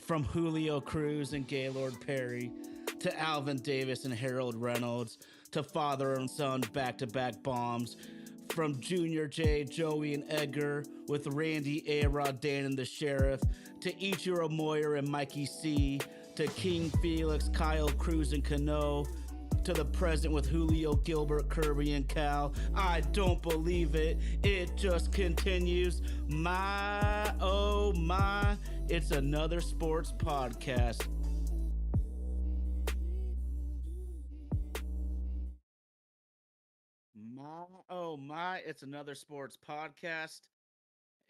From Julio Cruz and Gaylord Perry to Alvin Davis and Harold Reynolds to father and son back to back bombs. From Junior J, Joey, and Edgar with Randy A. Rod, Dan, and the Sheriff to Ichiro Moyer and Mikey C to King Felix, Kyle Cruz, and Cano to the present with Julio, Gilbert, Kirby, and Cal. I don't believe it. It just continues. My, oh my, it's another sports podcast. My, oh my, it's another sports podcast.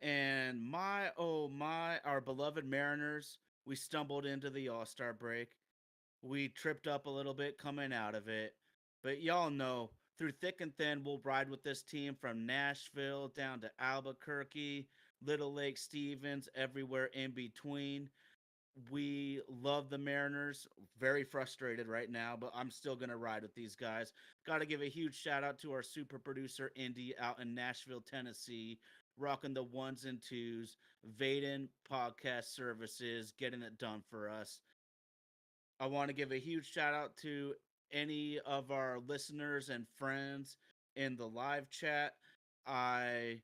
And my, oh my, our beloved Mariners, we stumbled into the All Star break. We tripped up a little bit coming out of it. But y'all know, through thick and thin, we'll ride with this team from Nashville down to Albuquerque, Little Lake Stevens, everywhere in between. We love the Mariners. Very frustrated right now, but I'm still going to ride with these guys. Got to give a huge shout out to our super producer, Indy, out in Nashville, Tennessee, rocking the ones and twos, Vaden podcast services, getting it done for us. I want to give a huge shout out to any of our listeners and friends in the live chat. I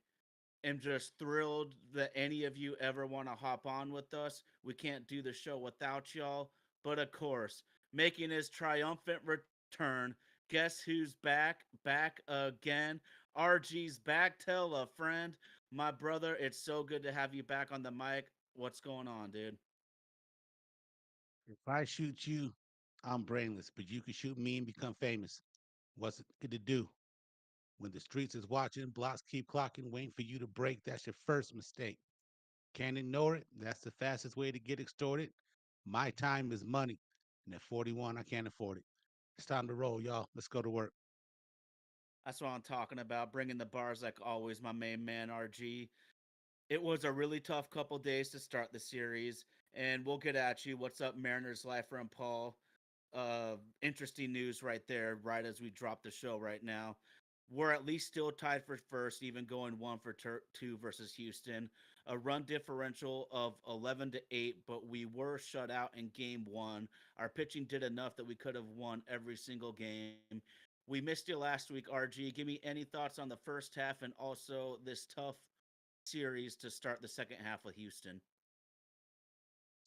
am just thrilled that any of you ever want to hop on with us. We can't do the show without y'all. But of course, making his triumphant return, guess who's back? Back again. RG's back. Tell a friend. My brother, it's so good to have you back on the mic. What's going on, dude? If I shoot you, I'm brainless, but you can shoot me and become famous. What's it good to do? When the streets is watching, blocks keep clocking, waiting for you to break. That's your first mistake. Can't ignore it. That's the fastest way to get extorted. My time is money. And at 41, I can't afford it. It's time to roll, y'all. Let's go to work. That's what I'm talking about. Bringing the bars like always, my main man, RG. It was a really tough couple days to start the series, and we'll get at you. What's up, Mariners lifer and Paul? Interesting news right there, right as we drop the show right now. We're at least still tied for first, even going one for two versus Houston. A run differential of 11 to 8, but we were shut out in game one. Our pitching did enough that we could have won every single game. We missed you last week, RG. Give me any thoughts on the first half and also this tough series to start the second half with Houston.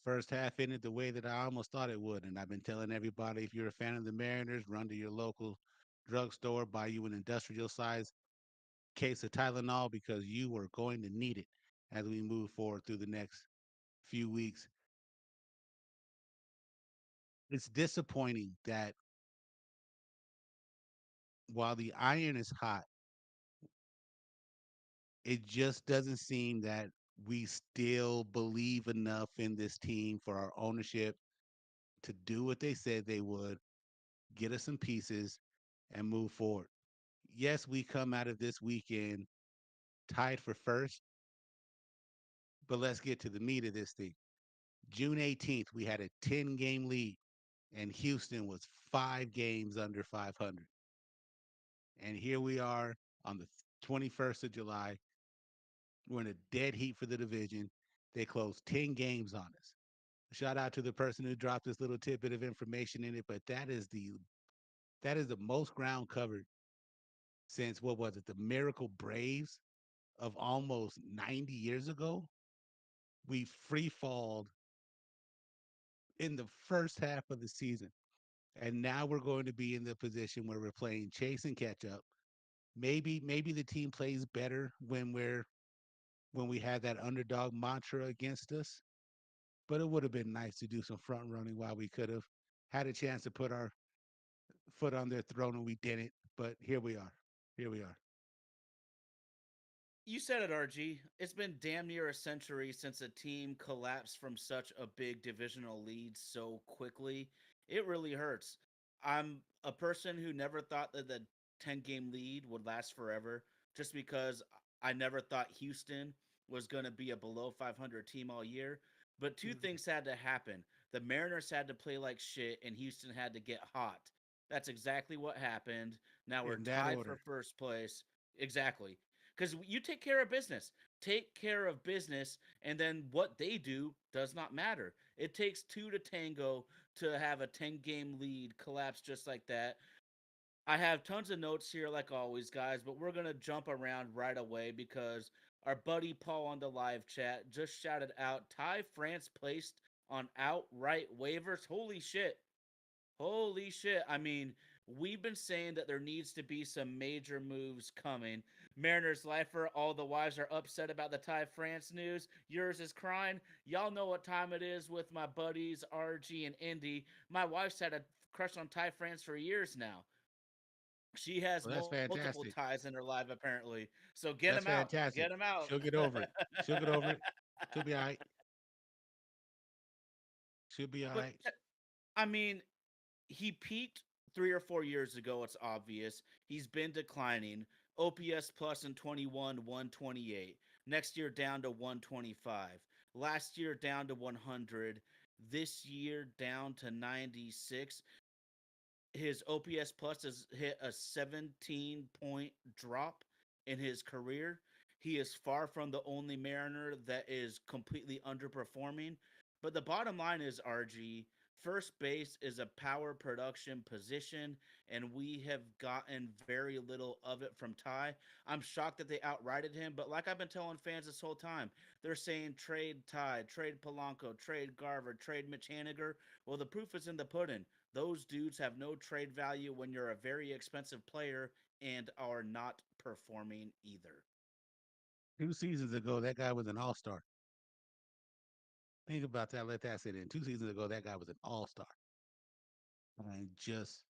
First half ended the way that I almost thought it would. And I've been telling everybody if you're a fan of the Mariners, run to your local drugstore, buy you an industrial size case of Tylenol because you are going to need it as we move forward through the next few weeks. It's disappointing that while the iron is hot, it just doesn't seem that we still believe enough in this team for our ownership to do what they said they would, get us some pieces, and move forward. Yes, we come out of this weekend tied for first, but let's get to the meat of this thing. June 18th, we had a 10-game lead, and Houston was 5 games under 500. And here we are on the 21st of July. We're in a dead heat for the division. They closed 10 games on us. Shout out to the person who dropped this little tidbit of information in it, but that is the most ground covered since what was it, the Miracle Braves of almost 90 years ago. We free falled in the first half of the season. And now we're going to be in the position where we're playing chase and catch up. Maybe the team plays better when we had that underdog mantra against us. But it would have been nice to do some front running while we could have had a chance to put our foot on their throne and we didn't. But here we are. Here we are. You said it, RG. It's been damn near a century since a team collapsed from such a big divisional lead so quickly. It really hurts. I'm a person who never thought that the 10-game lead would last forever just because I never thought Houston was going to be a below 500 team all year. But two Mhm. things had to happen. The Mariners had to play like shit, and Houston had to get hot. That's exactly what happened. Now we're In that tied for order. first place. Exactly. Because you take care of business. Take care of business, and then what they do does not matter. It takes two to tango to have a 10-game lead collapse just like that. I have tons of notes here, like always, guys, but we're going to jump around right away because our buddy Paul on the live chat just shouted out Ty France placed on outright waivers. Holy shit. Holy shit. I mean, we've been saying that there needs to be some major moves coming. Mariners lifer, all the wives are upset about the Ty France news. Yours is crying. Y'all know what time it is with my buddies RG and Indy. My wife's had a crush on Ty France for years now. She has Well, that's multiple fantastic. ties in her life, apparently. So get him That's out. Get fantastic. him out. She'll get over it. She'll get over it. She'll be all right. She'll be all but right. I mean, he peaked 3 or 4 years ago. It's obvious. He's been declining. OPS plus in 21, 128. Next year down to 125. Last year down to 100. This year down to 96. His OPS plus has hit a 17-point drop in his career. He is far from the only Mariner that is completely underperforming. But the bottom line is, RG, first base is a power production position, and we have gotten very little of it from Ty. I'm shocked that they outrighted him, but like I've been telling fans this whole time, they're saying trade Ty, trade Polanco, trade Garver, trade Mitch Haniger. Well, the proof is in the pudding. Those dudes have no trade value when you're a very expensive player and are not performing either. 2 seasons ago, that guy was an all-star. Think about that. Let that sit in. 2 seasons ago, that guy was an all-star. And just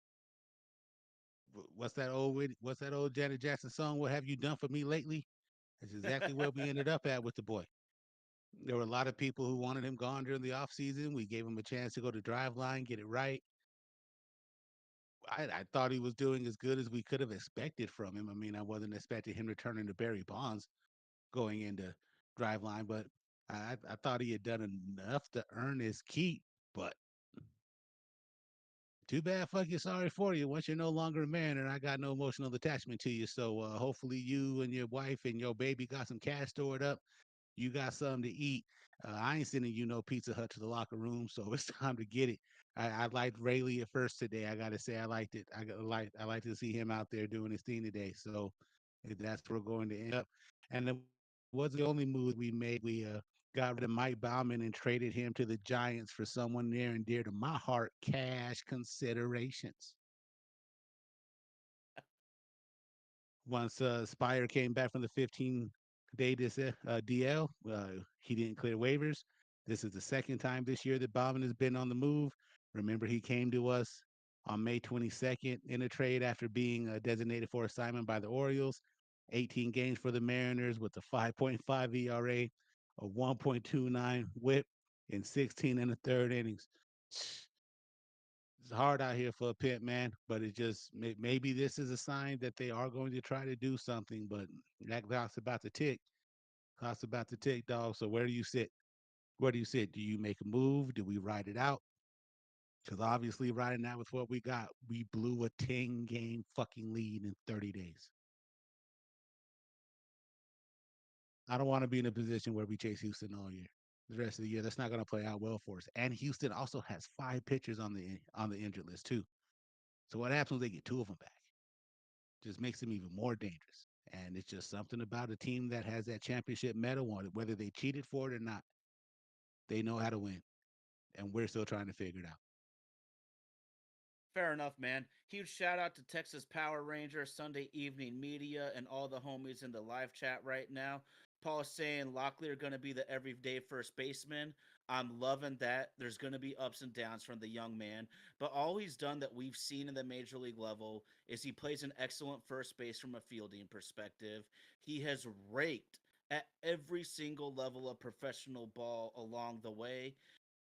what's that old Janet Jackson song? What have you done for me lately? That's exactly where we ended up at with the boy. There were a lot of people who wanted him gone during the offseason. We gave him a chance to go to drive line, get it right. I thought he was doing as good as we could have expected from him. I mean, I wasn't expecting him to turn into Barry Bonds going into drive line, but I thought he had done enough to earn his keep. But too bad, fuck you, sorry for you. Once you're no longer a man, and I got no emotional attachment to you. So hopefully you and your wife and your baby got some cash stored up. You got something to eat. I ain't sending you no Pizza Hut to the locker room, so it's time to get it. I liked Rayleigh at first today. I gotta say I liked it. I like to see him out there doing his thing today. So that's where we're going to end up. And it wasn't the only move we made. We got rid of Mike Bauman and traded him to the Giants for someone near and dear to my heart, cash considerations. Once Spire came back from the 15-day DL, he didn't clear waivers. This is the second time this year that Bobbin has been on the move. Remember, he came to us on May 22nd in a trade after being designated for assignment by the Orioles. 18 games for the Mariners with a 5.5 ERA, a 1.29 whip in 16 and a third innings. It's hard out here for a pimp, man. But it just maybe this is a sign that they are going to try to do something. But that clock's about to tick. Clock's about to tick, dog. So where do you sit? Where do you sit? Do you make a move? Do we ride it out? Because obviously, riding out with what we got, we blew a 10-game fucking lead in 30 days. I don't want to be in a position where we chase Houston all year. The rest of the year, that's not going to play out well for us. And Houston also has 5 pitchers on the injured list too. So what happens when they get two of them back? Just makes them even more dangerous. And it's just something about a team that has that championship medal on it, whether they cheated for it or not. They know how to win, and we're still trying to figure it out. Fair enough, man. Huge shout out to Texas Power Ranger, Sunday Evening Media, and all the homies in the live chat right now. Paul's saying Locklear going to be the everyday first baseman. I'm loving that. There's going to be ups and downs from the young man, but all he's done that we've seen in the major league level is he plays an excellent first base from a fielding perspective. He has raked at every single level of professional ball along the way.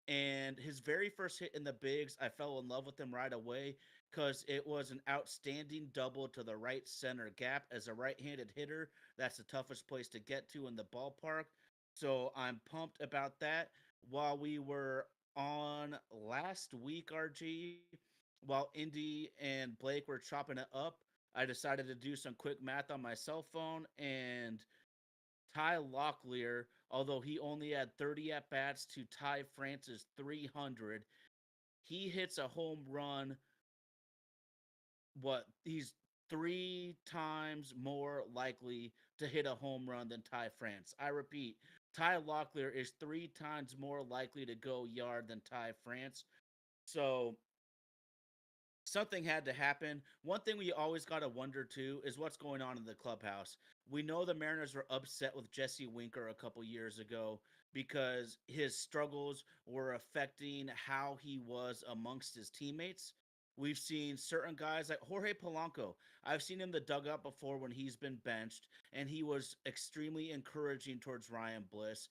And his very first hit in the bigs, I fell in love with him right away because it was an outstanding double to the right center gap. As a right-handed hitter, that's the toughest place to get to in the ballpark. So I'm pumped about that. While we were on last week, RG, while Indy and Blake were chopping it up, I decided to do some quick math on my cell phone, and Ty Locklear, although he only had 30 at bats to Ty France's 300, he hits a home run. He's three times more likely to hit a home run than Ty France. I repeat, Ty Locklear is three times more likely to go yard than Ty France. So something had to happen. One thing we always got to wonder too is what's going on in the clubhouse. We know the Mariners were upset with Jesse Winker a couple years ago because his struggles were affecting how he was amongst his teammates. We've seen certain guys like Jorge Polanco. I've seen him in the dugout before when he's been benched, and he was extremely encouraging towards Ryan Bliss,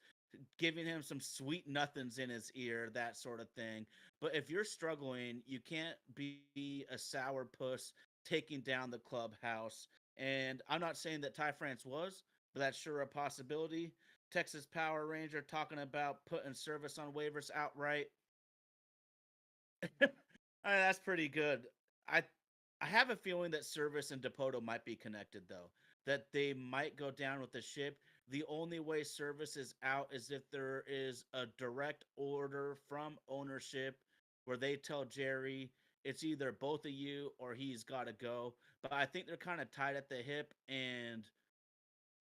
giving him some sweet nothings in his ear, that sort of thing. But if you're struggling, you can't be a sour puss taking down the clubhouse. And I'm not saying that Ty France was, but that's sure a possibility. Texas Power Ranger talking about putting service on waivers outright. That's pretty good. I I have a feeling that Service and Depoto might be connected though. That they might go down with the ship. The only way Service is out is if there is a direct order from ownership where they tell Jerry it's either both of you or he's got to go. But I think they're kind of tied at the hip, and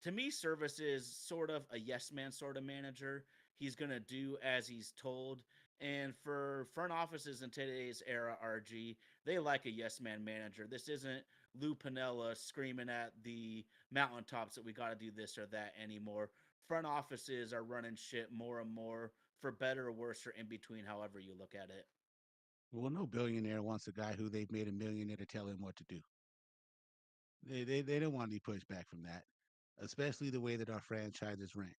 to me, Service is sort of a yes man sort of manager. He's going to do as he's told. And for front offices in today's era, RG, they like a yes man manager. This isn't Lou Pinella screaming at the mountaintops that we got to do this or that anymore. Front offices are running shit more and more, for better or worse, or in between, however you look at it. Well, no billionaire wants a guy who they've made a millionaire to tell him what to do. They don't want any pushback from that, especially the way that our franchises ran.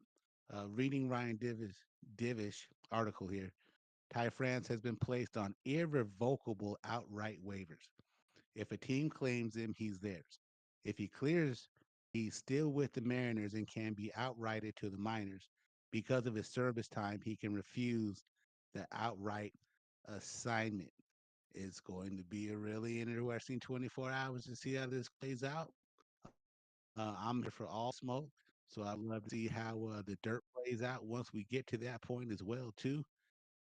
Reading Ryan Divish article here, Ty France has been placed on irrevocable outright waivers. If a team claims him, he's theirs. If he clears, he's still with the Mariners and can be outrighted to the minors. Because of his service time, he can refuse the outright assignment. It's going to be a really interesting 24 hours to see how this plays out. I'm here for all the smoke, so I'd love to see how the dirt plays out once we get to that point as well, too,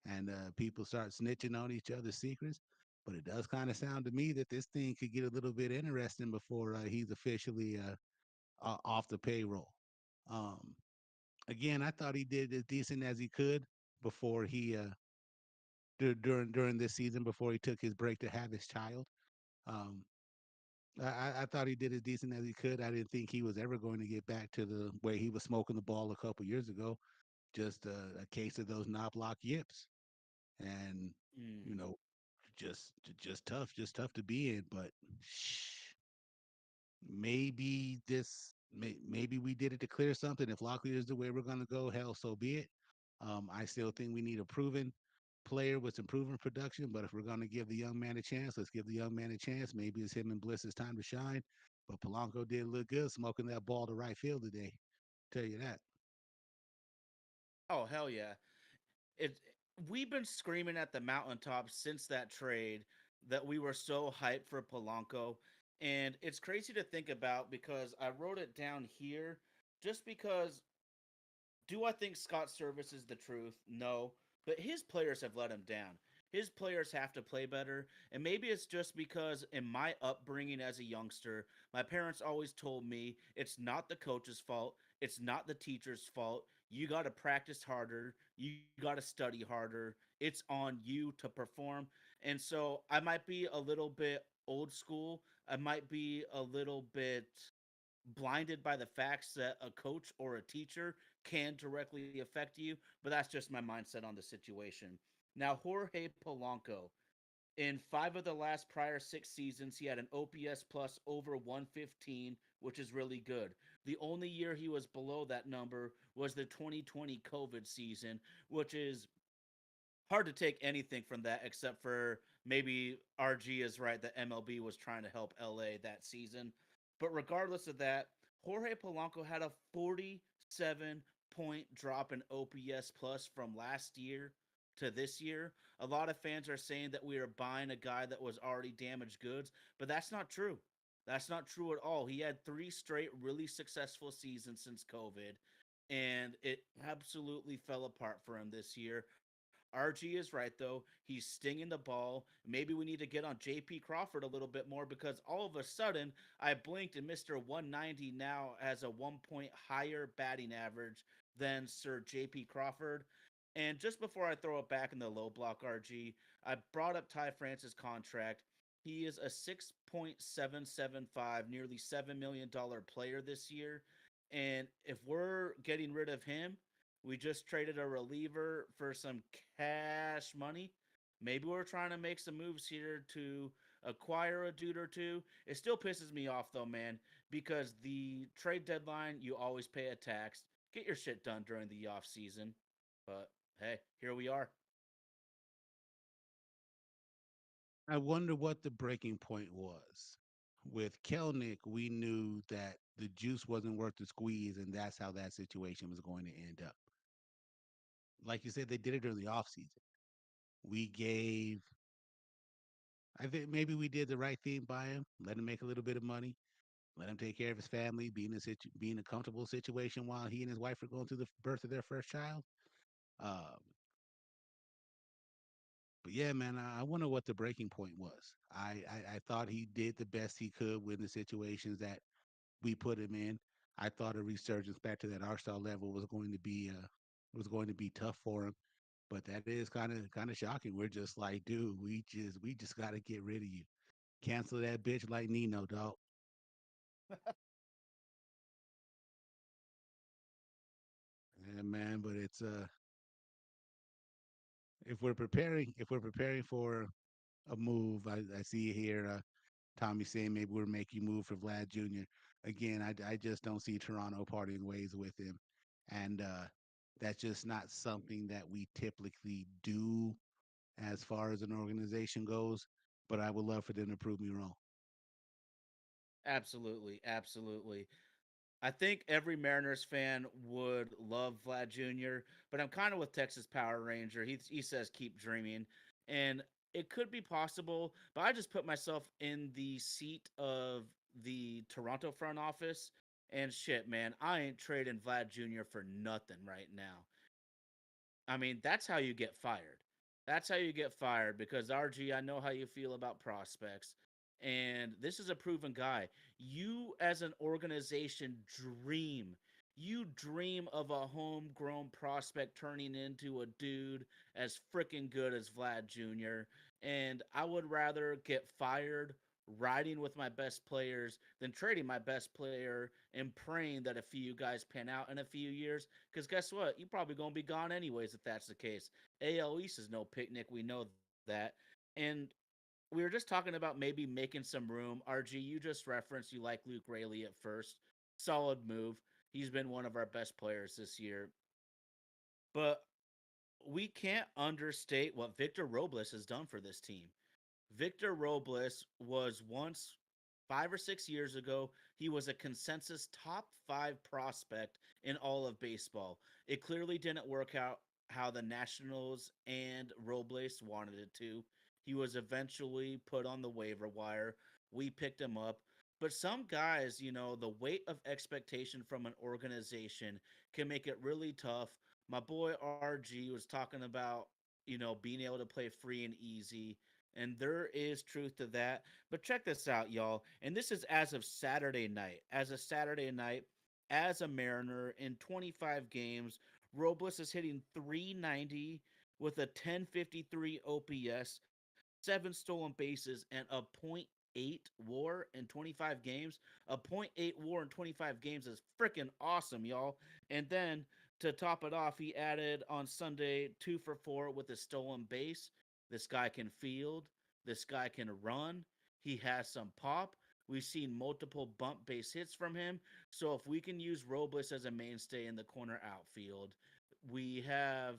and people start snitching on each other's secrets. But it does kind of sound to me that this thing could get a little bit interesting before he's officially off the payroll. Um, Again, I thought he did as decent as he could before he during this season before he took his break to have his child. Um, I thought he did as decent as he could. I didn't think he was ever going to get back to the way he was smoking the ball a couple years ago. Just a case of those knob block yips, and Mm. you know, just tough to be in. But shh, maybe we did it to clear something. If Locklear is the way we're going to go, hell, so be it. I still think we need a proven player with some proven production. But if we're going to give the young man a chance, let's give the young man a chance. Maybe it's him and Bliss's time to shine. But Polanco did look good smoking that ball to right field today. Tell you that. Oh hell yeah! it We've been screaming at the mountaintops since that trade that we were so hyped for Polanco, and it's crazy to think about because I wrote it down here just because. Do I think Scott Service is the truth? No, but his players have let him down. His players have to play better, and maybe it's just because in my upbringing as a youngster, my parents always told me it's not the coach's fault, it's not the teacher's fault. You got to practice harder, you got to study harder. It's on you to perform. And so I might be a little bit old school. I might be a little bit blinded by the facts that a coach or a teacher can directly affect you, but that's just my mindset on the situation. Now, Jorge Polanco, in five of the last prior 6 seasons, he had an OPS plus over 115, which is really good. The only year he was below that number was the 2020 COVID season, which is hard to take anything from that except for maybe RG is right that MLB was trying to help LA that season. But regardless of that, Jorge Polanco had a 47-point drop in OPS plus from last year to this year. A lot of fans are saying that we are buying a guy that was already damaged goods, but that's not true. That's not true at all. He had three straight really successful seasons since COVID, and it absolutely fell apart for him this year. RG is right, though. He's stinging the ball. Maybe we need to get on JP Crawford a little bit more because all of a sudden I blinked and Mr. 190 now has a 1 point higher batting average than Sir JP Crawford. And just before I throw it back in the low block RG, I brought up Ty France's contract. He is a 6.775, nearly $7 million player this year. And if we're getting rid of him, we just traded a reliever for some cash money. Maybe we're trying to make some moves here to acquire a dude or two. It still pisses me off though, man, because the trade deadline, you always pay a tax. Get your shit done during the off season. But hey, here we are. I wonder what the breaking point was. With Kelnick, we knew that the juice wasn't worth the squeeze, and that's how that situation was going to end up. Like you said, they did it during the offseason. We gave, I think maybe we did the right thing by him, let him make a little bit of money, let him take care of his family, be in a comfortable situation while he and his wife are going through the birth of their first child. Um, but yeah, man, I wonder what the breaking point was. I thought he did the best he could with the situations that we put him in. I thought a resurgence back to that R-star level was going to be tough for him. But that is kind of shocking. We're just like, dude, we just got to get rid of you. Cancel that bitch like Nino, dog. Yeah, man. But it's if we're preparing for a move, I see here. Tommy saying maybe we're making move for Vlad Jr. Again, I just don't see Toronto parting ways with him, and that's just not something that we typically do as far as an organization goes. But I would love for them to prove me wrong. Absolutely, absolutely. I think every Mariners fan would love Vlad Jr., but I'm kind of with Texas Power Ranger. He says keep dreaming, and it could be possible. But I just put myself in the seat of the Toronto front office, and shit, man, I ain't trading Vlad Jr. for nothing right now. I mean, that's how you get fired. That's how you get fired because RG, I know how you feel about prospects. And this is a proven guy. You, as an organization, dream. You dream of a homegrown prospect turning into a dude as freaking good as Vlad Jr. And I would rather get fired riding with my best players than trading my best player and praying that a few you guys pan out in a few years. Because guess what? You're probably going to be gone anyways if that's the case. AL East is no picnic. We know that. And we were just talking about maybe making some room. RG, you just referenced you like Luke Rayleigh at first. Solid move. He's been one of our best players this year. But we can't understate what Victor Robles has done for this team. Victor Robles was once 5 or 6 years ago, he was a consensus top five prospect in all of baseball. It clearly didn't work out how the Nationals and Robles wanted it to. He was eventually put on the waiver wire. We picked him up. But some guys, the weight of expectation from an organization can make it really tough. My boy RG was talking about, being able to play free and easy, and there is truth to that. But check this out, y'all. And this is as of Saturday night. As a Mariner in 25 games, Robles is hitting 390 with a 1053 OPS, seven stolen bases, and a .8 WAR in 25 games. A .8 WAR in 25 games is freaking awesome, y'all. And then to top it off, he added on Sunday 2 for 4 with a stolen base. This guy can field. This guy can run. He has some pop. We've seen multiple bump base hits from him. So if we can use Robles as a mainstay in the corner outfield, we have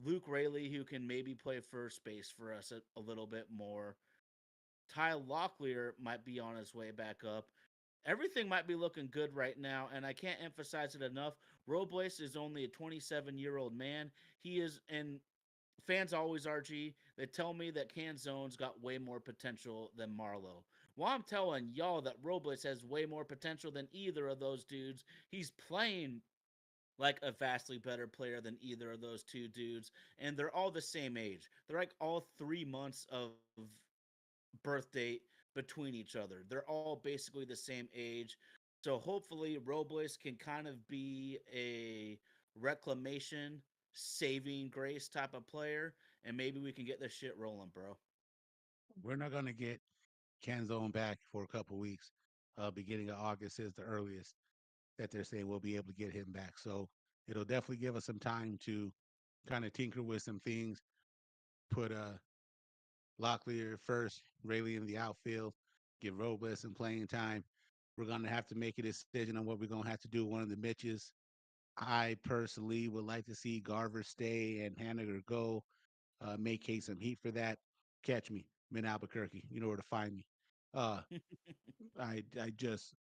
Luke Rayleigh who can maybe play first base for us a little bit more. Ty Locklear might be on his way back up. Everything might be looking good right now, and I can't emphasize it enough. Robles is only a 27-year-old man. He is, and fans always RG. They tell me that Canzone's got way more potential than Marlowe. Well, I'm telling y'all that Robles has way more potential than either of those dudes. He's playing like a vastly better player than either of those two dudes, and they're all the same age. They're like all 3 months of birth date between each other. They're all basically the same age. So hopefully Robles can kind of be a reclamation, saving grace type of player, and maybe we can get this shit rolling, bro. We're not going to get Canzone back for a couple weeks. Beginning of August is the earliest that they're saying we'll be able to get him back. So it'll definitely give us some time to kind of tinker with some things. Put Locklear first, Rayleigh in the outfield, give Robles some playing time. We're going to have to make a decision on what we're going to have to do. One of the Mitches. I personally would like to see Garver stay and Haniger go. Make case some heat for that. Catch me. I'm in Albuquerque. You know where to find me. Uh, I just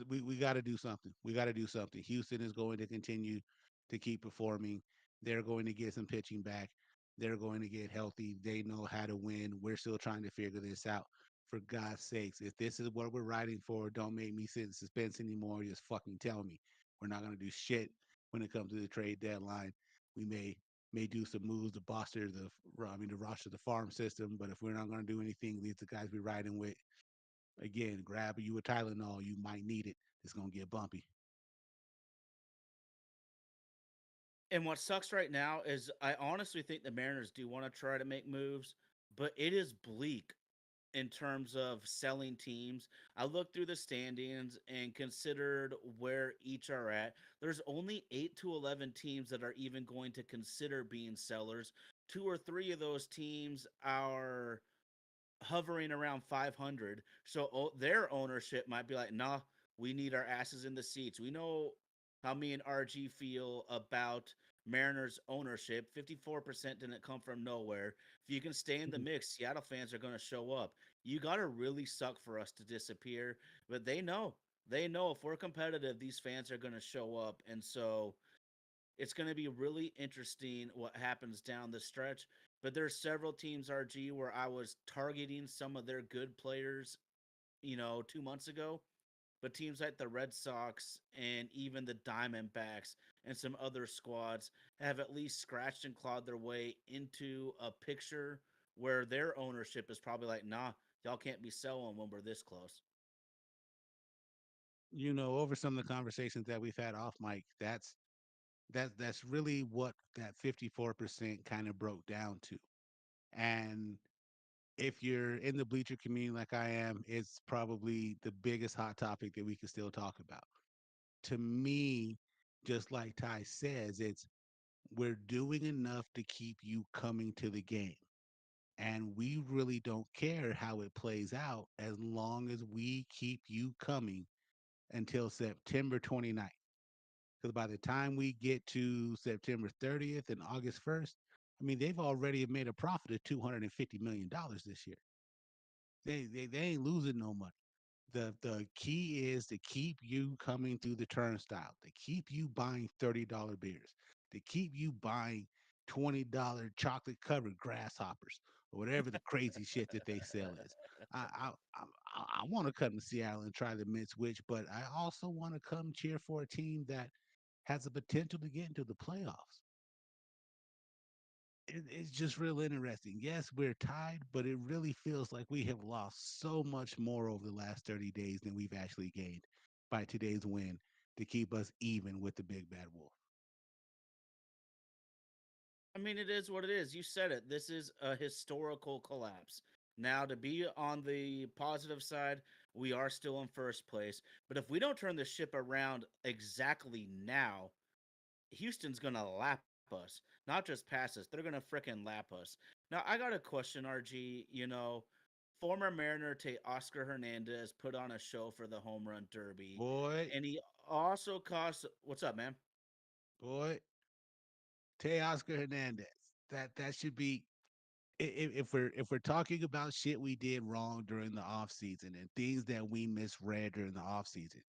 we got to do something. We got to do something. Houston is going to continue to keep performing. They're going to get some pitching back. They're going to get healthy. They know how to win. We're still trying to figure this out. For God's sakes, if this is what we're riding for, don't make me sit in suspense anymore. Just fucking tell me. We're not going to do shit when it comes to the trade deadline. We may do some moves to bolster the roster the farm system. But if we're not going to do anything, these are the guys we're riding with. Again, grab you a Tylenol. You might need it. It's gonna get bumpy. And what sucks right now is I honestly think the Mariners do want to try to make moves, but it is bleak in terms of selling teams. I looked through the standings and considered where each are at. There's only 8 to 11 teams that are even going to consider being sellers. Two or three of those teams are hovering around 500. So their ownership might be like, nah, we need our asses in the seats. We know how me and RG feel about Mariners ownership. 54% didn't come from nowhere. If you can stay in the mix, Seattle fans are going to show up. You got to really suck for us to disappear. But they know. They know if we're competitive, these fans are going to show up. And so it's going to be really interesting what happens down the stretch. But there's several teams, RG, where I was targeting some of their good players, 2 months ago. But teams like the Red Sox and even the Diamondbacks and some other squads have at least scratched and clawed their way into a picture where their ownership is probably like, nah, y'all can't be selling when we're this close. Over some of the conversations that we've had off mic, that's really what that 54% kind of broke down to. And if you're in the bleacher community like I am, it's probably the biggest hot topic that we can still talk about. To me, just like Ty says, it's we're doing enough to keep you coming to the game. And we really don't care how it plays out as long as we keep you coming until September 29th. Because by the time we get to September 30th and August 1st, I mean, they've already made a profit of $250 million this year. They ain't losing no money. The key is to keep you coming through the turnstile, to keep you buying $30 beers, to keep you buying $20 chocolate covered grasshoppers or whatever the crazy shit that they sell is. I I want to come to Seattle and try the mint switch, but I also want to come cheer for a team that has the potential to get into the playoffs. It's just real interesting. Yes, we're tied, but it really feels like we have lost so much more over the last 30 days than we've actually gained by today's win to keep us even with the big bad wolf. I mean, it is what it is. You said it. This is a historical collapse. Now, to be on the positive side, we are still in first place. But if we don't turn the ship around exactly now, Houston's going to lap us, not just pass us. They're going to fricking lap us. Now, I got a question, RG. Former Mariner Oscar Hernandez put on a show for the Home Run Derby, Boy, and he also cost. What's up, man? boy, Oscar Hernandez. That should be if we're talking about shit we did wrong during the off season and things that we misread during the off season,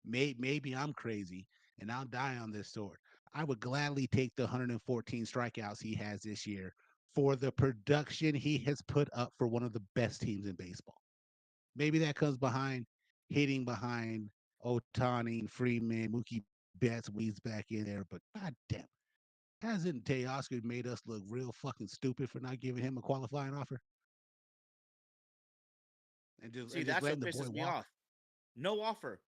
maybe I'm crazy and I'll die on this sword. I would gladly take the 114 strikeouts he has this year for the production he has put up for one of the best teams in baseball. Maybe that comes behind hitting behind Otani and Freeman, Mookie Betts when he's back in there. But goddamn, hasn't Teoscar made us look real fucking stupid for not giving him a qualifying offer See, and just that's letting what the boy pisses me walk? off. No offer.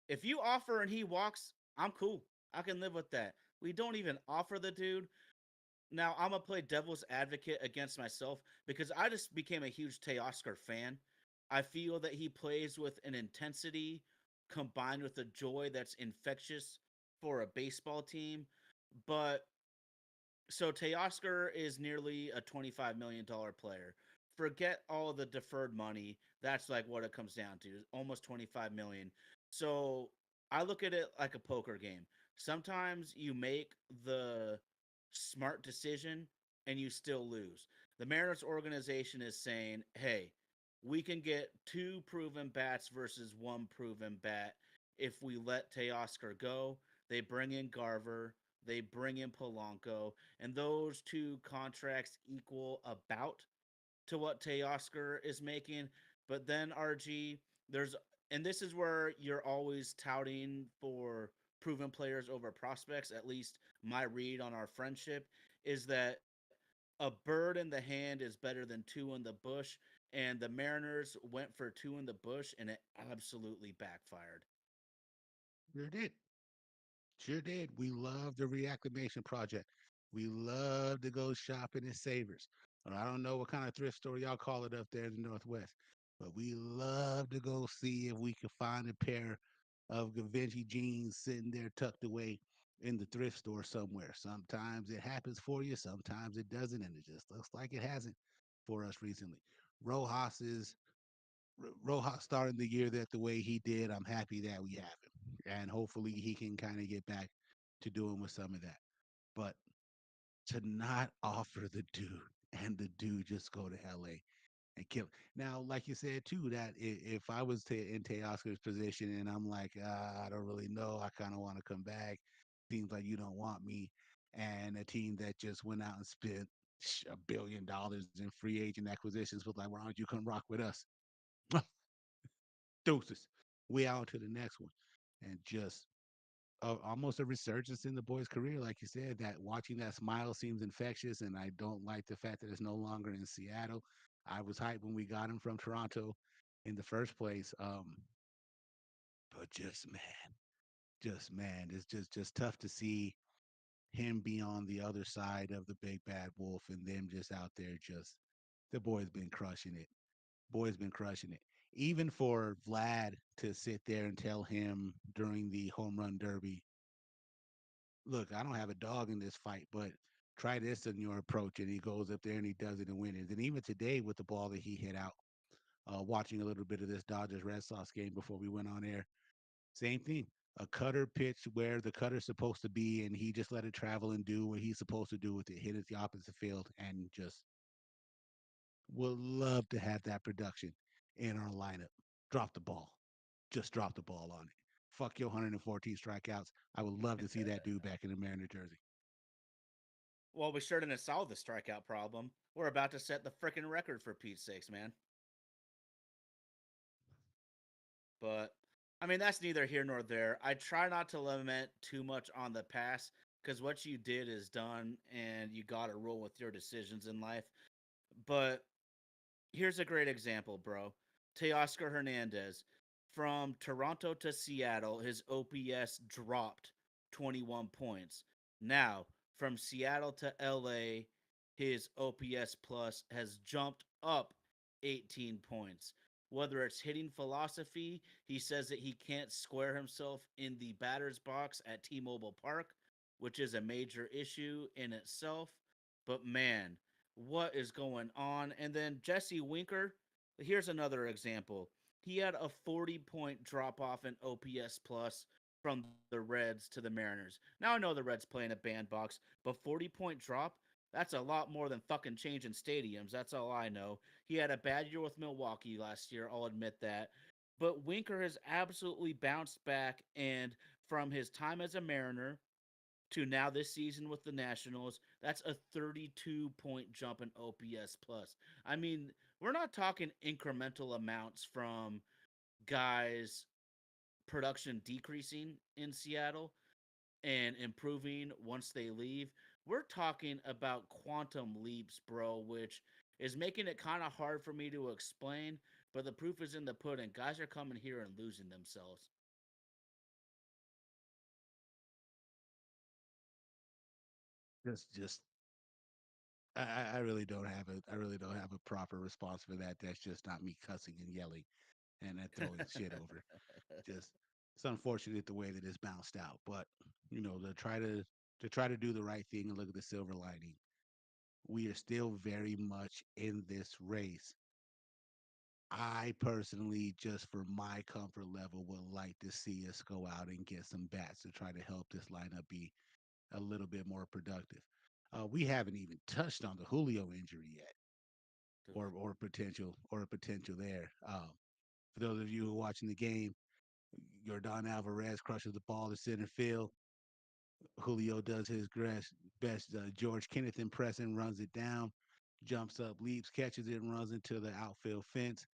If you offer and he walks, I'm cool. I can live with that. We don't even offer the dude. Now I'm gonna play devil's advocate against myself because I just became a huge Teoscar fan. I feel that he plays with an intensity combined with a joy that's infectious for a baseball team. But so Teoscar is nearly a $25 million player. Forget all the deferred money. That's like what it comes down to, almost 25 million. So I look at it like a poker game. Sometimes you make the smart decision and you still lose. The Mariners organization is saying, "Hey, we can get two proven bats versus one proven bat if we let Teoscar go." They bring in Garver, they bring in Polanco, and those two contracts equal about to what Teoscar is making. But then RG, there's and this is where you're always touting for proven players over prospects. At least my read on our friendship is that a bird in the hand is better than two in the bush, and the Mariners went for two in the bush, and it absolutely backfired. Sure did. Sure did. We love the reacclimation project. We love to go shopping at Savers. Or I don't know what kind of thrift store y'all call it up there in the Northwest, but we love to go see if we can find a pair of Givenchy jeans sitting there tucked away in the thrift store somewhere. Sometimes it happens for you, sometimes it doesn't, and it just looks like it hasn't for us recently. Rojas is Rojas starting the year that the way he did. I'm happy that we have him, and hopefully he can kind of get back to doing with some of that. But to not offer the dude and the dude just go to LA and kill. Now, like you said too, that if I was in Teoscar's position and I'm like, I don't really know, I kind of want to come back. Seems like you don't want me, and a team that just went out and spent $1 billion in free agent acquisitions was like, why don't you come rock with us? Deuces. We out to the next one, and just almost a resurgence in the boy's career, like you said. That watching that smile seems infectious, and I don't like the fact that it's no longer in Seattle. I was hyped when we got him from Toronto in the first place, but just man, it's just tough to see him be on the other side of the big bad wolf, and them just out there. Just the boy's been crushing it. Boy's been crushing it. Even for Vlad to sit there and tell him during the home run derby, look, I don't have a dog in this fight, but try this in your approach. And he goes up there and he does it and wins. And even today with the ball that he hit out, watching a little bit of this Dodgers Red Sox game before we went on air, same thing. A cutter pitch where the cutter's supposed to be, and he just let it travel and do what he's supposed to do with it, hit it the opposite field, and just would love to have that production in our lineup. Drop the ball. Just drop the ball on it. Fuck your 114 strikeouts. I would love to see that dude back in the Mariner jersey. Well, we sure didn't solve the strikeout problem. We're about to set the freaking record for Pete's sakes, man. But I mean, that's neither here nor there. I try not to lament too much on the past because what you did is done, and you got to roll with your decisions in life. But here's a great example, bro. Teoscar Hernandez. From Toronto to Seattle, his OPS dropped 21 points. Now, from Seattle to LA, his OPS plus has jumped up 18 points. Whether it's hitting philosophy, he says that he can't square himself in the batter's box at T Mobile Park, which is a major issue in itself. But man, what is going on? And then Jesse Winker, here's another example. He had a 40-point drop off in OPS plus from the Reds to the Mariners. Now I know the Reds play in a bandbox, but 40-point drop, that's a lot more than fucking changing stadiums. That's all I know. He had a bad year with Milwaukee last year, I'll admit that. But Winker has absolutely bounced back, and from his time as a Mariner to now this season with the Nationals, that's a 32-point jump in OPS plus. I mean, we're not talking incremental amounts from guys production decreasing in Seattle and improving once they leave. We're talking about quantum leaps, bro, which is making it kind of hard for me to explain, but the proof is in the pudding. Guys are coming here and losing themselves. Just I really don't have I really don't have a proper response for that. That's just not me cussing and yelling and then throwing shit over. Just it's unfortunate the way that it's bounced out, but you know, to try to do the right thing and look at the silver lining. We are still very much in this race. I personally, just for my comfort level, would like to see us go out and get some bats to try to help this lineup be a little bit more productive. We haven't even touched on the Julio injury yet, or a potential there. For those of you who are watching the game, Jordan Alvarez crushes the ball to center field. Julio does his best George Kenneth impression, runs it down, jumps up, leaps, catches it, and runs into the outfield fence.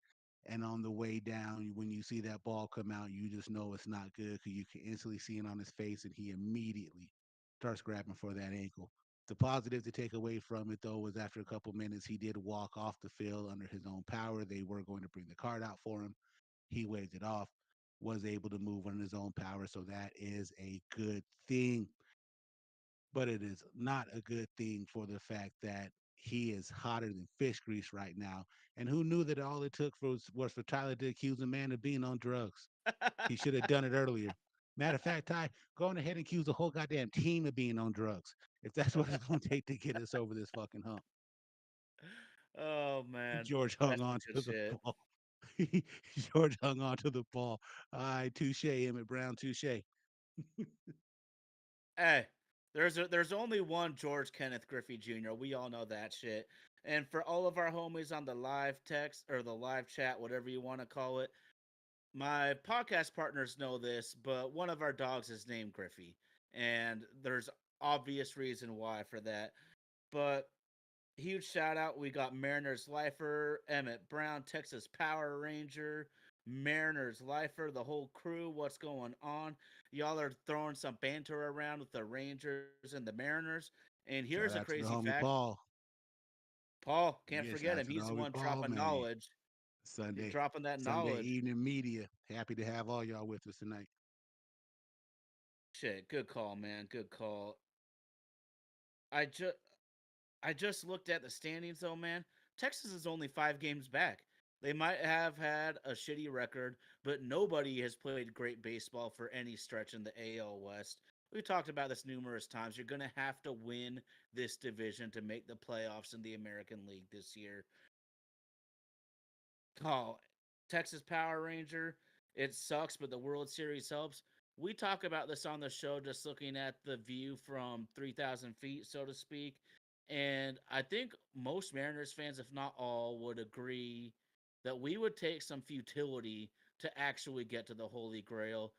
And on the way down, when you see that ball come out, you just know it's not good because you can instantly see it on his face, and he immediately starts grabbing for that ankle. The positive to take away from it, though, was after a couple minutes, he did walk off the field under his own power. They were going to bring the card out for him. He waved it off, was able to move on his own power. So that is a good thing. But it is not a good thing for the fact that he is hotter than fish grease right now. And who knew that all it took was for Tyler to accuse a man of being on drugs? He should have done it earlier. Matter of fact, Ty, go on ahead and accuse the whole goddamn team of being on drugs. If that's what it's going to take to get us over this fucking hump. Oh man, George hung that's some on good to the shit. ball. George hung on to the ball. All right, touche, Emmett Brown, touche. Hey, there's only one George Kenneth Griffey Jr. We all know that shit. And for all of our homies on the live text or the live chat, whatever you want to call it, my podcast partners know this, but one of our dogs is named Griffey, and there's obvious reason why for that. But huge shout out. We got Mariners Lifer, Emmett Brown, Texas Power Ranger, Mariners Lifer, the whole crew. What's going on? Y'all are throwing some banter around with the Rangers and the Mariners. And here's a Shout out to crazy the fact. homie Paul. Paul, can't Yeah, shout forget out him. to the He's the homie one Paul, dropping man. knowledge. He's Sunday, dropping that Sunday knowledge. evening media. Happy to have all y'all with us tonight. Shit, good call, man. Good call. I just I just looked at the standings though, man. Texas is only 5 games back. They might have had a shitty record, but nobody has played great baseball for any stretch in the AL West. We've talked about this numerous times. You're going to have to win this division to make the playoffs in the American League this year. Oh, Texas Power Ranger. It sucks, but the World Series helps. We talk about this on the show, just looking at the view from 3,000 feet, so to speak. And I think most Mariners fans, if not all, would agree that we would take some futility to actually get to the Holy Grail.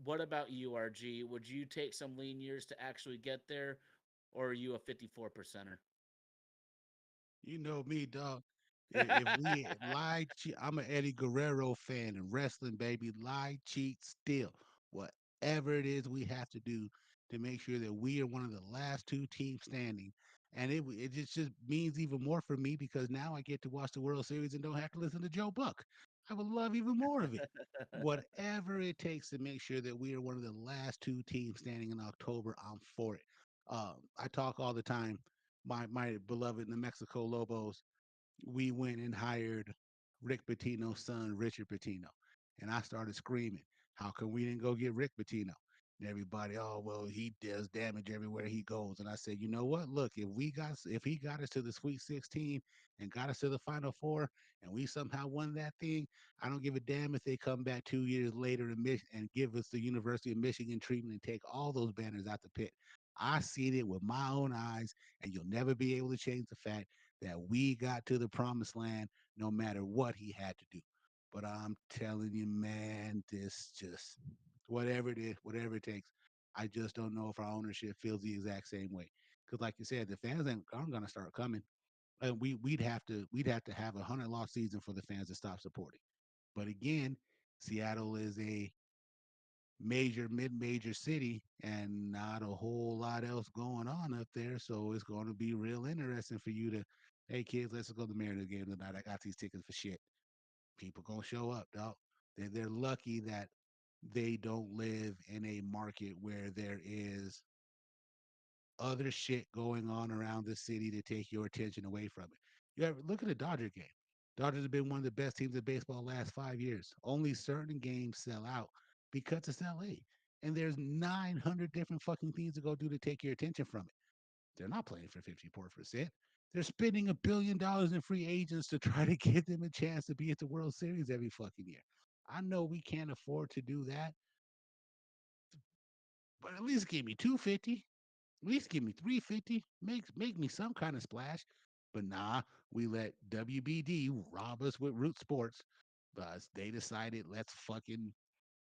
What about you, RG? Would you take some lean years to actually get there, or are you a 54 percenter? You know me, dog. If we lie, I'm an Eddie Guerrero fan and wrestling, baby. Lie, cheat, steal. Whatever it is we have to do to make sure that we are one of the last two teams standing. And it just means even more for me because now I get to watch the World Series and don't have to listen to Joe Buck. I would love even more of it. Whatever it takes to make sure that we are one of the last two teams standing in October, I'm for it. I talk all the time. My beloved New Mexico Lobos, we went and hired Rick Pitino's son, Richard Pitino. And I started screaming, how come we didn't go get Rick Pitino? And everybody, oh well, he does damage everywhere he goes. And I said, you know what? Look, if he got us to the Sweet 16 and got us to the Final Four, and we somehow won that thing, I don't give a damn if they come back 2 years later and give us the University of Michigan treatment and take all those banners out the pit. I seen it with my own eyes, and you'll never be able to change the fact that we got to the promised land no matter what he had to do. But I'm telling you, man, this just whatever it is, whatever it takes. I just don't know if our ownership feels the exact same way. Because, like you said, the fans aren't going to start coming. and we'd have to have a 100 loss season for the fans to stop supporting. But again, Seattle is a mid-major city, and not a whole lot else going on up there. So it's going to be real interesting for you to, hey kids, let's go to the Mariners game tonight. I got these tickets for shit. People gonna show up, dog. They're lucky that they don't live in a market where there is other shit going on around the city to take your attention away from it. You ever look at the Dodger game? Dodgers have been one of the best teams in baseball the last 5 years. Only certain games sell out because it's LA. And there's 900 different fucking things to go do to take your attention from it. They're not playing for 54%. They're spending $1 billion in free agents to try to give them a chance to be at the World Series every fucking year. I know we can't afford to do that, but at least give me 250. At least give me 350. Make me some kind of splash. But nah, we let WBD rob us with Root Sports. They decided let's fucking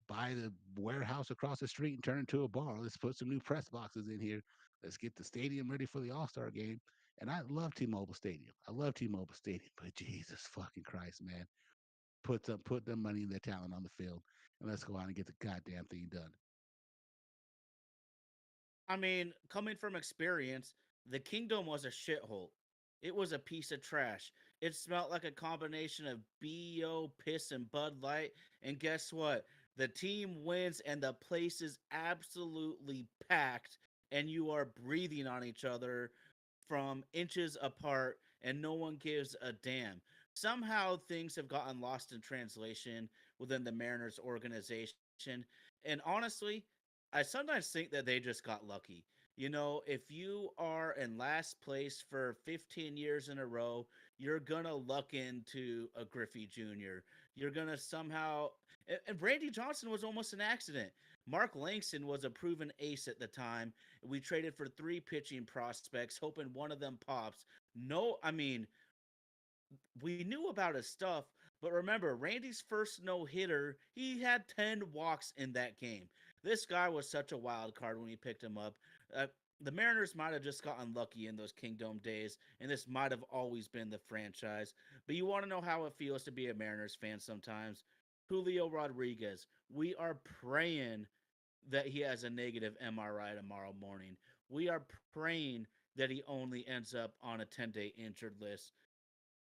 buy the warehouse across the street and turn it into a bar. Let's put some new press boxes in here. Let's get the stadium ready for the All Star game. And I love T-Mobile Stadium. I love T-Mobile Stadium. But Jesus fucking Christ, man, put them money and their talent on the field, and let's go out and get the goddamn thing done. I mean, coming from experience, the kingdom was a shithole. It was a piece of trash. It smelled like a combination of BO, piss, and Bud Light. And guess what? The team wins, and the place is absolutely packed, and you are breathing on each other from inches apart, and no one gives a damn. Somehow things have gotten lost in translation within the Mariners organization. And honestly, I sometimes think that they just got lucky. You know, if you are in last place for 15 years in a row, you're gonna luck into a Griffey Jr. You're gonna somehow. And Randy Johnson was almost an accident. Mark Langston was a proven ace at the time. We traded for three pitching prospects, hoping one of them pops. No, I mean, we knew about his stuff, but remember, Randy's first no hitter, he had 10 walks in that game. This guy was such a wild card when we picked him up. Uh, the Mariners might have just gotten lucky in those Kingdom days, and this might have always been the franchise. But you want to know how it feels to be a Mariners fan sometimes? Julio Rodriguez, we are praying that he has a negative MRI tomorrow morning. We are praying that he only ends up on a 10-day injured list.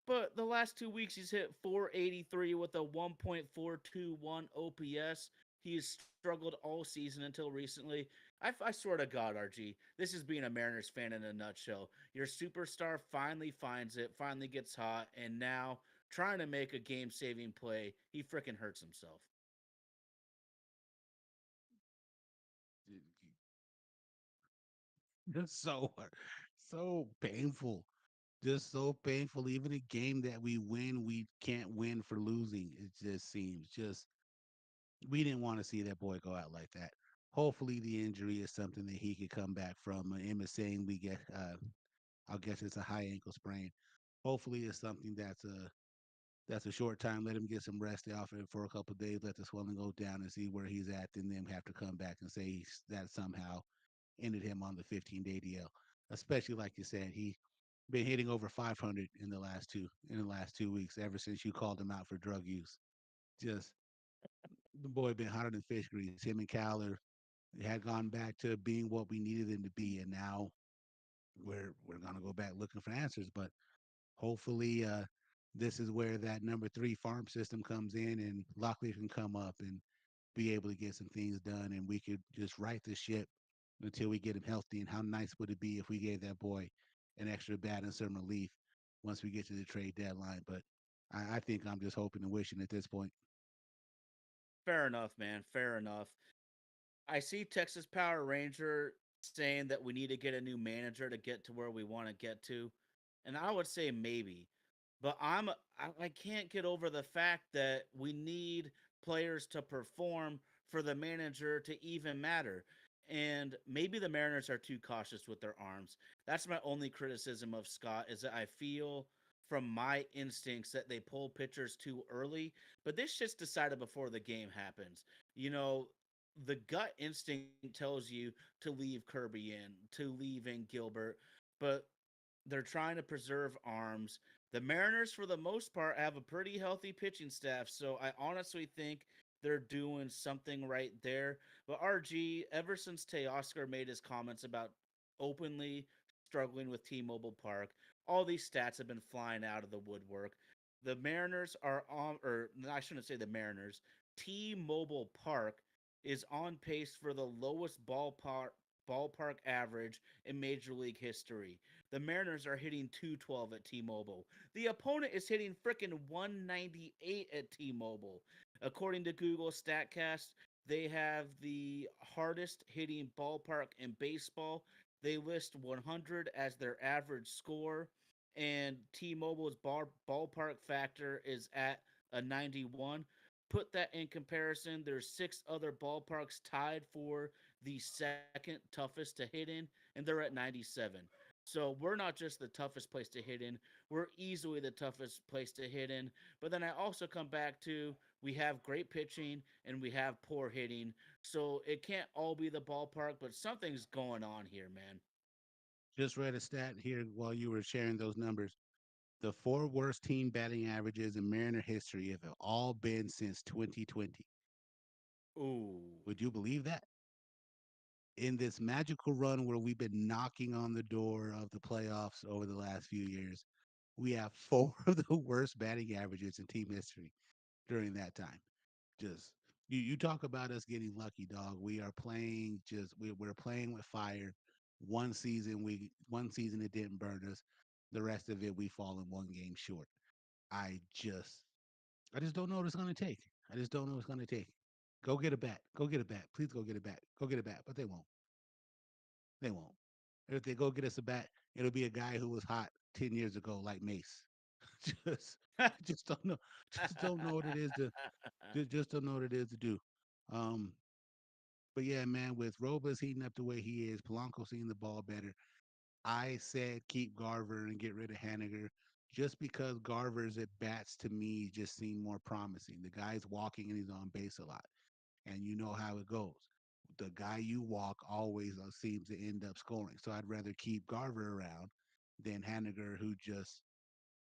But the last 2 weeks, he's hit 483 with a 1.421 OPS. He has struggled all season until recently. I swear to God, RG, this is being a Mariners fan in a nutshell. Your superstar finally finds it, finally gets hot, and now trying to make a game saving play, he freaking hurts himself. Just so painful. Just so painful. Even a game that we win, we can't win for losing. It just seems just we didn't want to see that boy go out like that. Hopefully, the injury is something that he could come back from. Emma saying we get, I guess it's a high ankle sprain. Hopefully, it's something that's a short time. Let him get some rest off it for a couple of days. Let the swelling go down and see where he's at. And then have to come back and say that somehow ended him on the 15-day DL. Especially like you said, he been hitting over 500 in the last 2 weeks ever since you called him out for drug use. Just the boy been hotter than fish grease. Him and Cowler had gone back to being what we needed them to be, and now we're gonna go back looking for answers. But hopefully, this is where that number three farm system comes in, and Lockley can come up and be able to get some things done, and we could just right the ship until we get him healthy. And how nice would it be if we gave that boy an extra bat and some relief once we get to the trade deadline? But I think I'm just hoping and wishing at this point. Fair enough, man. Fair enough. I see Texas Power Ranger saying that we need to get a new manager to get to where we want to get to, and I would say maybe, but I can't get over the fact that we need players to perform for the manager to even matter. And maybe the Mariners are too cautious with their arms. That's my only criticism of Scott is that I feel from my instincts that they pull pitchers too early, but this shit's decided before the game happens. You know, the gut instinct tells you to leave Kirby in, to leave in Gilbert, but They're trying to preserve arms. The Mariners, for the most part, have a pretty healthy pitching staff, so I honestly think they're doing something right there. But RG, ever since Teoscar made his comments about openly struggling with T-Mobile Park, all these stats have been flying out of the woodwork. The Mariners are on, or I shouldn't say the Mariners. T-Mobile Park is on pace for the lowest ballpark average in Major League history. The Mariners are hitting 212 at T-Mobile. The opponent is hitting freaking 198 at T-Mobile. According to Google Statcast, they have the hardest hitting ballpark in baseball. They list 100 as their average score, and T-Mobile's ballpark factor is at a 91. Put that in comparison, there's six other ballparks tied for the second toughest to hit in, and they're at 97. So we're not just the toughest place to hit in, we're easily the toughest place to hit in. But then I also come back to we have great pitching and we have poor hitting. So it can't all be the ballpark, but something's going on here, man. Just read a stat here while you were sharing those numbers. The four worst team batting averages in Mariner history have all been since 2020. Ooh. Would you believe that? In this magical run where we've been knocking on the door of the playoffs over the last few years, we have four of the worst batting averages in team history during that time. Just you talk about us getting lucky, dog. We are playing just we're playing with fire. One season it didn't burn us. The rest of it we fall in one game short. I just I just don't know what it's gonna take. I just don't know what it's gonna take. Go get a bat. Go get a bat. Please go get a bat. Go get a bat. But they won't. They won't. If they go get us a bat, it'll be a guy who was hot 10 years ago, like Mace. just just don't know. Just don't know what it is to just don't know what it is to do. Um, but yeah, man, with Robles heating up the way he is, Polanco seeing the ball better, I said keep Garver and get rid of Haniger just because Garver's at bats to me just seem more promising. The guy's walking and he's on base a lot, and you know how it goes. The guy you walk always seems to end up scoring. So I'd rather keep Garver around than Haniger, who just.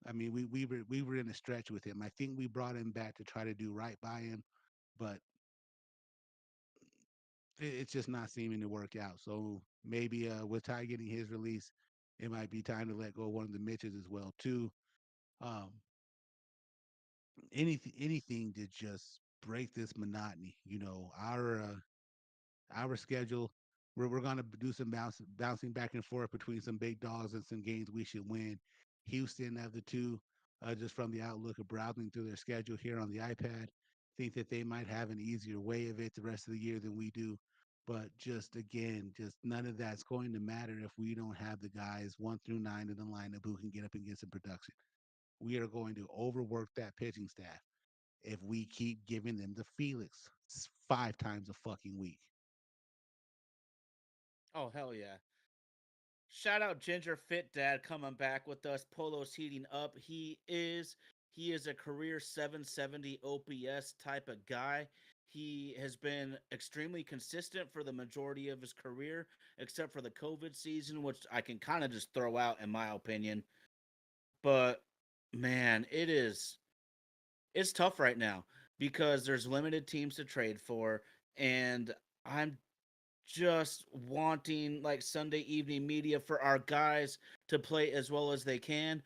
I mean, we were in a stretch with him. I think we brought him back to try to do right by him, but it's just not seeming to work out. So maybe with Ty getting his release, it might be time to let go of one of the Mitches as well too. Um, anything to just break this monotony. Our schedule. We're going to do some bouncing back and forth between some big dogs and some games we should win. Houston of the two, just from the outlook of browsing through their schedule here on the iPad, think that they might have an easier way of it the rest of the year than we do. But just again, just none of that's going to matter if we don't have the guys 1 through 9 in the lineup who can get up and get some production. We are going to overwork that pitching staff if we keep giving them the Felix 5 times a fucking week. Oh, hell yeah. Shout out Ginger Fit Dad coming back with us. Polo's heating up. He is a career 770 OPS type of guy. He has been extremely consistent for the majority of his career, except for the COVID season, which I can kind of just throw out in my opinion. But man, it's tough right now because there's limited teams to trade for, and I'm just wanting like Sunday evening media for our guys to play as well as they can.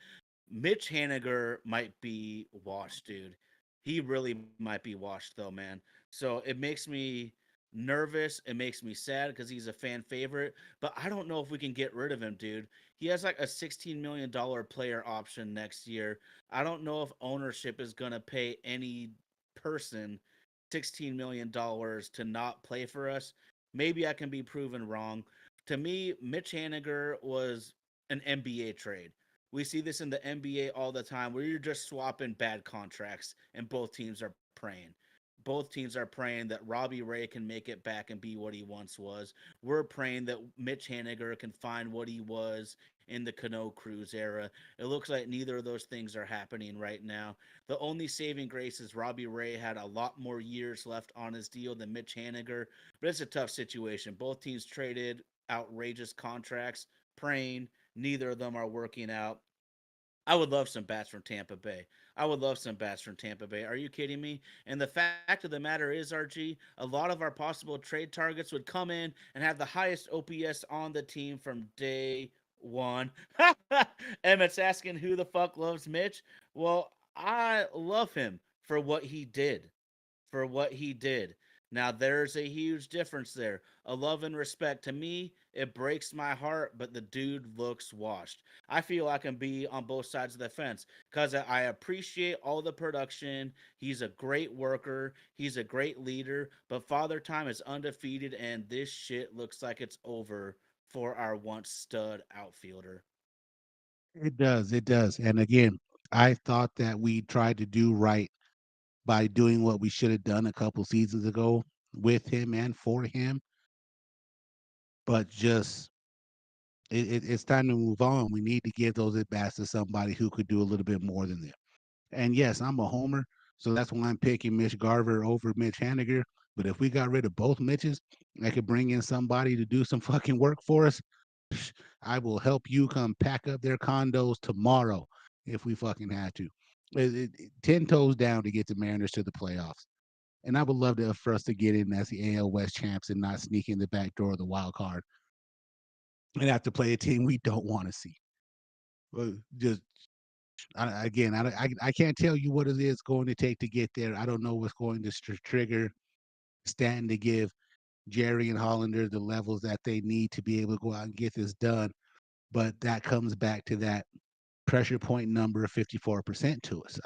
Mitch Haniger might be washed, dude. He really might be washed though, man. So it makes me nervous. It makes me sad because he's a fan favorite, but I don't know if we can get rid of him, dude. He has like a $16 million player option next year. I don't know if ownership is going to pay any person $16 million to not play for us. Maybe I can be proven wrong. To me, Mitch Haniger was an NBA trade. We see this in the NBA all the time where you're just swapping bad contracts and both teams are praying. Both teams are praying that Robbie Ray can make it back and be what he once was. We're praying that Mitch Haniger can find what he was in the Cano Cruz era. It looks like neither of those things are happening right now. The only saving grace is Robbie Ray had a lot more years left on his deal than Mitch Haniger, but it's a tough situation. Both teams traded outrageous contracts, praying Neither of them are working out. I would love some bats from Tampa Bay. I would love some bats from Tampa Bay. Are you kidding me? And the fact of the matter is, RG, a lot of our possible trade targets would come in and have the highest OPS on the team from day one. Emmett's asking who the fuck loves Mitch. Well, I love him for what he did. For what he did. Now, there's a huge difference there. A love and respect. To me, it breaks my heart, but the dude looks washed. I feel I can be on both sides of the fence because I appreciate all the production. He's a great worker, he's a great leader, but Father Time is undefeated, and this shit looks like it's over for our once stud outfielder. It does. It does. And again, I thought that we tried to do right by doing what we should have done a couple seasons ago with him and for him, but just it's time to move on. We need to give those at bats to somebody who could do a little bit more than them. And yes, I'm a homer, so that's why I'm picking Mitch Garver over Mitch Haniger. But if we got rid of both Mitches, I could bring in somebody to do some fucking work for us. I will help you come pack up their condos tomorrow if we fucking had to. 10 toes down to get the Mariners to the playoffs. And I would love to for us to get in as the AL West champs and not sneak in the back door of the wild card and have to play a team we don't want to see. Just again, I can't tell you what it is going to take to get there. I don't know what's going to trigger Stanton to give Jerry and Hollander the levels that they need to be able to go out and get this done. But that comes back to that pressure point number of 54% to us.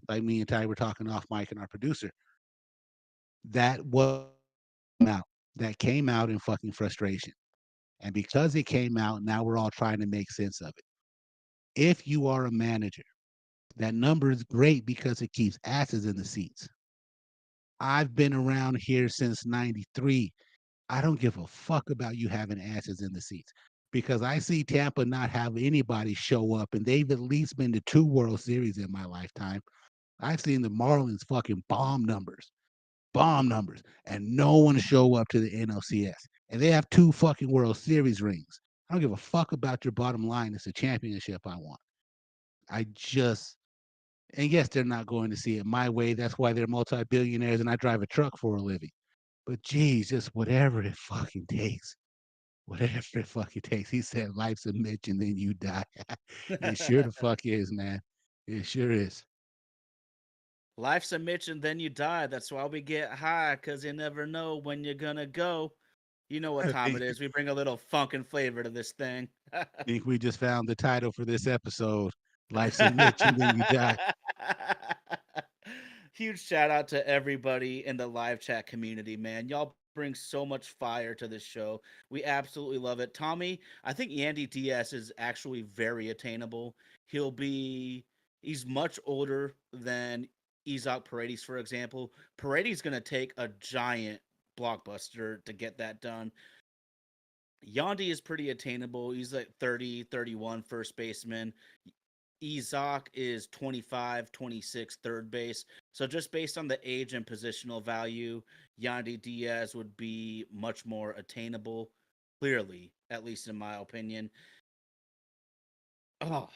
Like me and Ty were talking off mic and our producer, that was out. That came out in fucking frustration. And because it came out, now we're all trying to make sense of it. If you are a manager, that number is great because it keeps asses in the seats. I've been around here since 93. I don't give a fuck about you having asses in the seats because I see Tampa not have anybody show up, and they've at least been to two World Series in my lifetime. I've seen the Marlins fucking bomb numbers, and no one show up to the NLCS. And they have two fucking World Series rings. I don't give a fuck about your bottom line. It's a championship I want. I just, and yes, they're not going to see it my way. That's why they're multi-billionaires and I drive a truck for a living. But geez, just whatever it fucking takes. Whatever it fucking takes. He said life's a bitch and then you die. It sure the fuck is, man. It sure is. Life's a Mitch and then you die. That's why we get high, because you never know when you're gonna go. You know what I time it is. We bring a little funk and flavor to this thing. think we just found the title for this episode. Life's a bitch and then you die. Huge shout out to everybody in the live chat community, man. Y'all bring so much fire to this show. We absolutely love it. Tommy, I think Yandy Diaz is actually very attainable. He'll be he's much older than Isaac Paredes, for example. Paredes gonna take a giant blockbuster to get that done. Yandy is pretty attainable. He's like 30, 31 first baseman. Izak is 25, 26 third base. So just based on the age and positional value, Yandy Diaz would be much more attainable, clearly, at least in my opinion. Oh,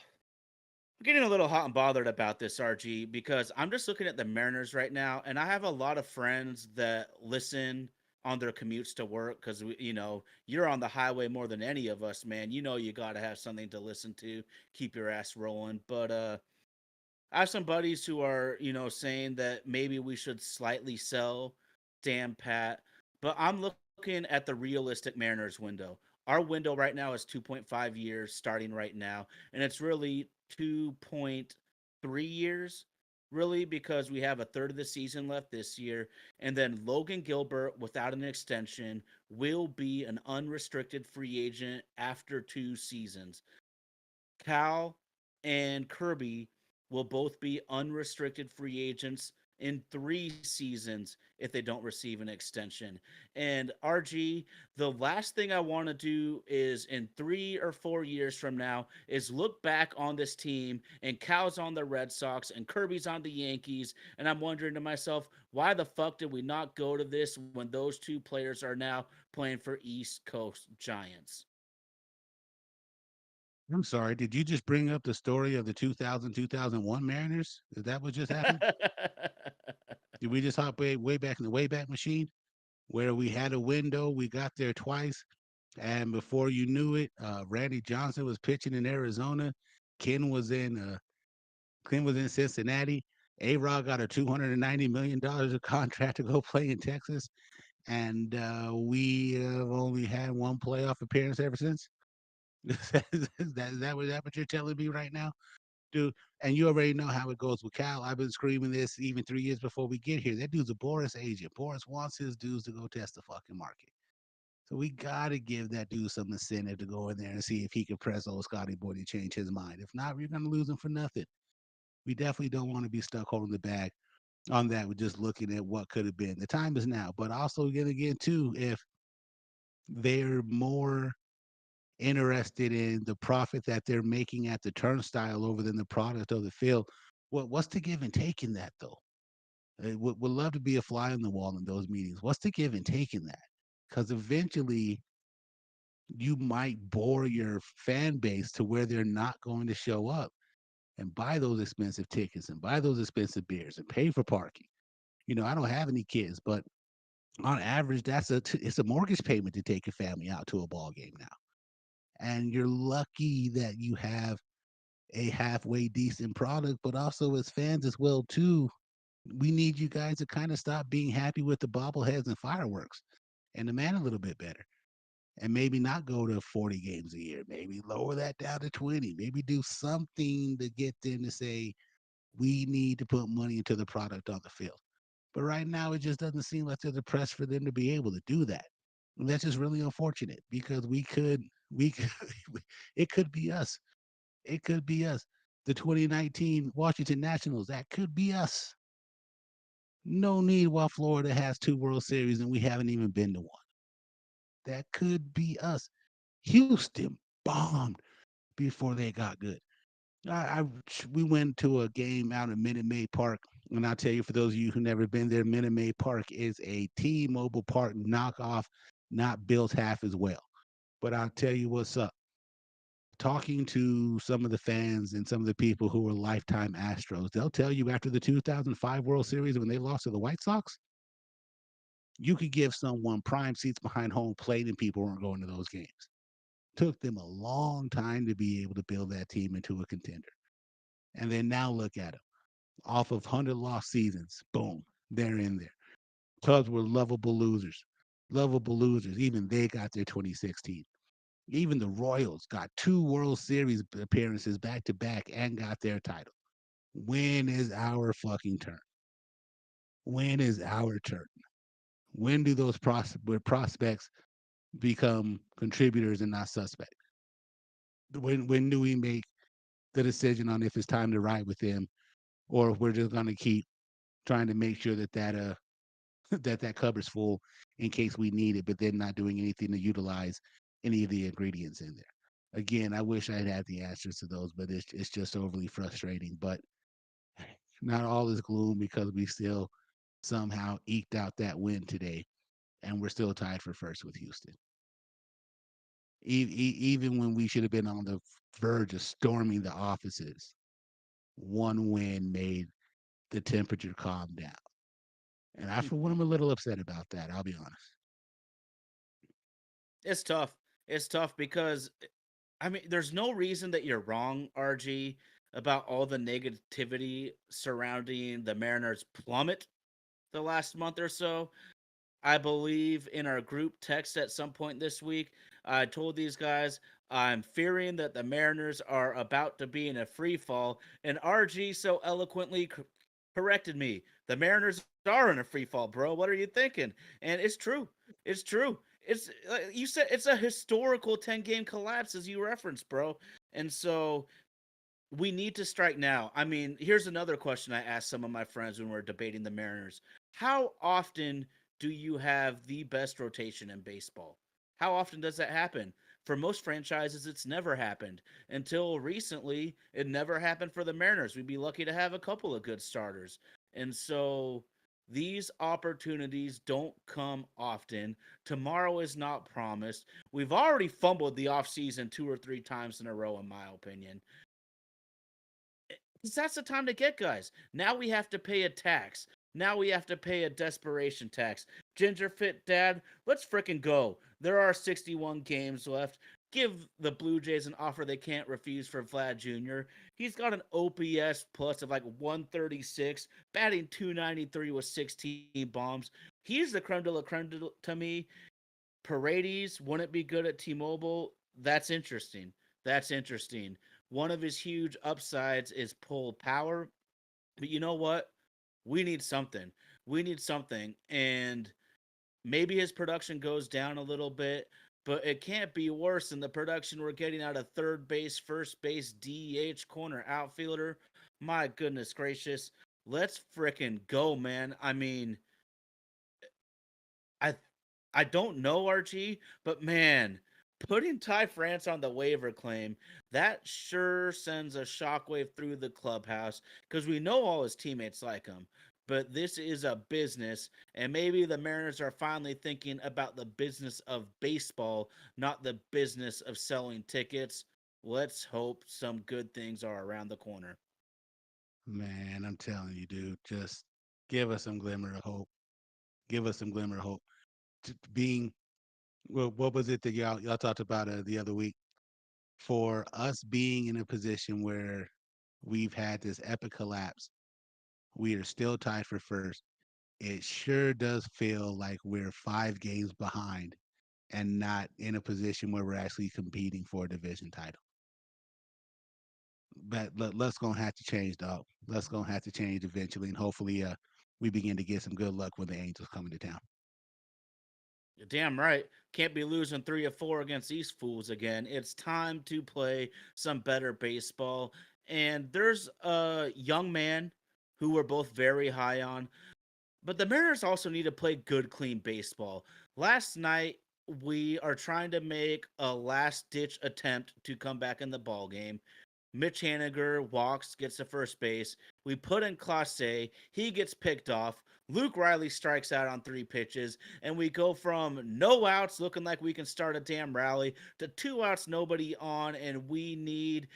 I'm getting a little hot and bothered about this, RG, because I'm just looking at the Mariners right now, and I have a lot of friends that listen on their commutes to work because you're on the highway more than any of us, man. You know you got to have something to listen to, keep your ass rolling. But I have some buddies who are, saying that maybe we should slightly sell Dan Pat, but I'm looking at the realistic Mariners window. Our window right now is 2.5 years starting right now, and it's really 2.3 years, really, because we have a third of the season left this year, and then Logan Gilbert, without an extension, will be an unrestricted free agent after 2 seasons. Cal and Kirby will both be unrestricted free agents in 3 seasons if they don't receive an extension. And RG, the last thing I want to do is in 3 or 4 years from now is look back on this team and Cal's on the Red Sox and Kirby's on the Yankees, and I'm wondering to myself, why the fuck did we not go to this when those two players are now playing for East Coast Giants? I'm sorry. Did you just bring up the story of the 2000-2001 Mariners? Is that what just happened? Did we just hop way back in the Wayback Machine where we had a window? We got there twice, and before you knew it, Randy Johnson was pitching in Arizona. Ken was in Ken was in Cincinnati. A Rod got a $290 million of contract to go play in Texas, and we have only had one playoff appearance ever since. Is that what you're telling me right now? Dude, and you already know how it goes with Cal. I've been screaming this even 3 years before we get here. That dude's a Boris agent. Boris wants his dudes to go test the fucking market. So we gotta give that dude some incentive to go in there and see if he can press old Scotty Boy to change his mind. If not, we're gonna lose him for nothing. We definitely don't want to be stuck holding the bag on that. We're just looking at what could have been. The time is now. But also yet again too, if they're more interested in the profit that they're making at the turnstile over than the product of the field. What's the give and take in that though? Would love to be a fly on the wall in those meetings. What's the give and take in that? Because eventually you might bore your fan base to where they're not going to show up and buy those expensive tickets and buy those expensive beers and pay for parking. I don't have any kids, but on average, it's a mortgage payment to take your family out to a ball game now. And you're lucky that you have a halfway decent product, but also as fans as well too. We need you guys to kind of stop being happy with the bobbleheads and fireworks and demand a little bit better. And maybe not go to 40 games a year. Maybe lower that down to 20. Maybe do something to get them to say, we need to put money into the product on the field. But right now, it just doesn't seem like there's a press for them to be able to do that. And that's just really unfortunate because we could, it could be us. It could be us. The 2019 Washington Nationals, that could be us. No need while Florida has two World Series and we haven't even been to one. That could be us. Houston bombed before they got good. I we went to a game out in Minute Maid Park, and I'll tell you for those of you who never been there, Minute Maid Park is a T-Mobile Park knockoff, not built half as well. But I'll tell you what's up. Talking to some of the fans and some of the people who were lifetime Astros, they'll tell you after the 2005 World Series when they lost to the White Sox, you could give someone prime seats behind home plate and people weren't going to those games. Took them a long time to be able to build that team into a contender. And then now look at them. Off of 100 lost seasons, boom, they're in there. Cubs were lovable losers. Lovable losers. Even they got their 2016. Even the Royals got two World Series appearances back to back and got their title. When is our fucking turn? When is our turn? When do those prospects become contributors and not suspects? When do we make the decision on if it's time to ride with them, or if we're just going to keep trying to make sure that that cupboard's full in case we need it, but then not doing anything to utilize any of the ingredients in there. Again, I wish I'd had the answers to those, but it's just overly frustrating. But not all is gloom because we still somehow eked out that win today, and we're still tied for first with Houston. Even when we should have been on the verge of storming the offices, one win made the temperature calm down. And I, for one, am a little upset about that. I'll be honest. It's tough. It's tough because I mean, there's no reason that you're wrong, RG, about all the negativity surrounding the Mariners plummet the last month or so. I believe in our group text at some point this week, I told these guys I'm fearing that the Mariners are about to be in a free fall, and RG so eloquently corrected me. The Mariners are in a free fall, bro. What are you thinking? And it's true. It's true. It's you said it's a historical 10-game collapse as you referenced, bro. And so we need to strike now. I mean, here's another question I asked some of my friends when we are debating the Mariners. How often do you have the best rotation in baseball? How often does that happen? For most franchises, it's never happened. Until recently, it never happened for the Mariners. We'd be lucky to have a couple of good starters. And so These opportunities don't come often. Tomorrow is not promised. We've already fumbled the offseason two or three times in a row, in my opinion. 'Cause that's the time to get guys. Now we have to pay a tax. Now we have to pay a desperation tax. Ginger Fit Dad, let's fricking go. There are 61 games left. Give the Blue Jays an offer they can't refuse for Vlad Jr. He's got an OPS plus of like 136, batting 293 with 16 bombs. He's the creme de la creme to me. Paredes wouldn't be good at T-Mobile. That's interesting. That's interesting. One of his huge upsides is pull power, but you know what? We need something. We need something, and maybe his production goes down a little bit, but it can't be worse than the production we're getting out of third base, first base, DH, corner, outfielder. My goodness gracious. Let's fricking go, man. I mean, I I don't know RG, but man, putting Ty France on the waiver claim, that sure sends a shockwave through the clubhouse because we know all his teammates like him. But this is a business, and maybe the Mariners are finally thinking about the business of baseball, not the business of selling tickets. Let's hope some good things are around the corner. Man, I'm telling you, dude, just give us some glimmer of hope. Give us some glimmer of hope. Being, well, what was it that y'all talked about the other week? For us being in a position where we've had this epic collapse, we are still tied for first. It sure does feel like we're 5 games behind and not in a position where we're actually competing for a division title. But let's gonna have to change, dog. Let's gonna have to change eventually, and hopefully, we begin to get some good luck when the Angels come into town. You're damn right. Can't be losing three or four against these fools again. It's time to play some better baseball. And there's a young man who we're both very high on, but the Mariners also need to play good, clean baseball. Last night, we are trying to make a last ditch attempt to come back in the ball game. Mitch Haniger walks, gets to first base. We put in Clase. He gets picked off. Luke Riley strikes out on three pitches, and we go from no outs, looking like we can start a damn rally, to 2 outs, nobody on, and we need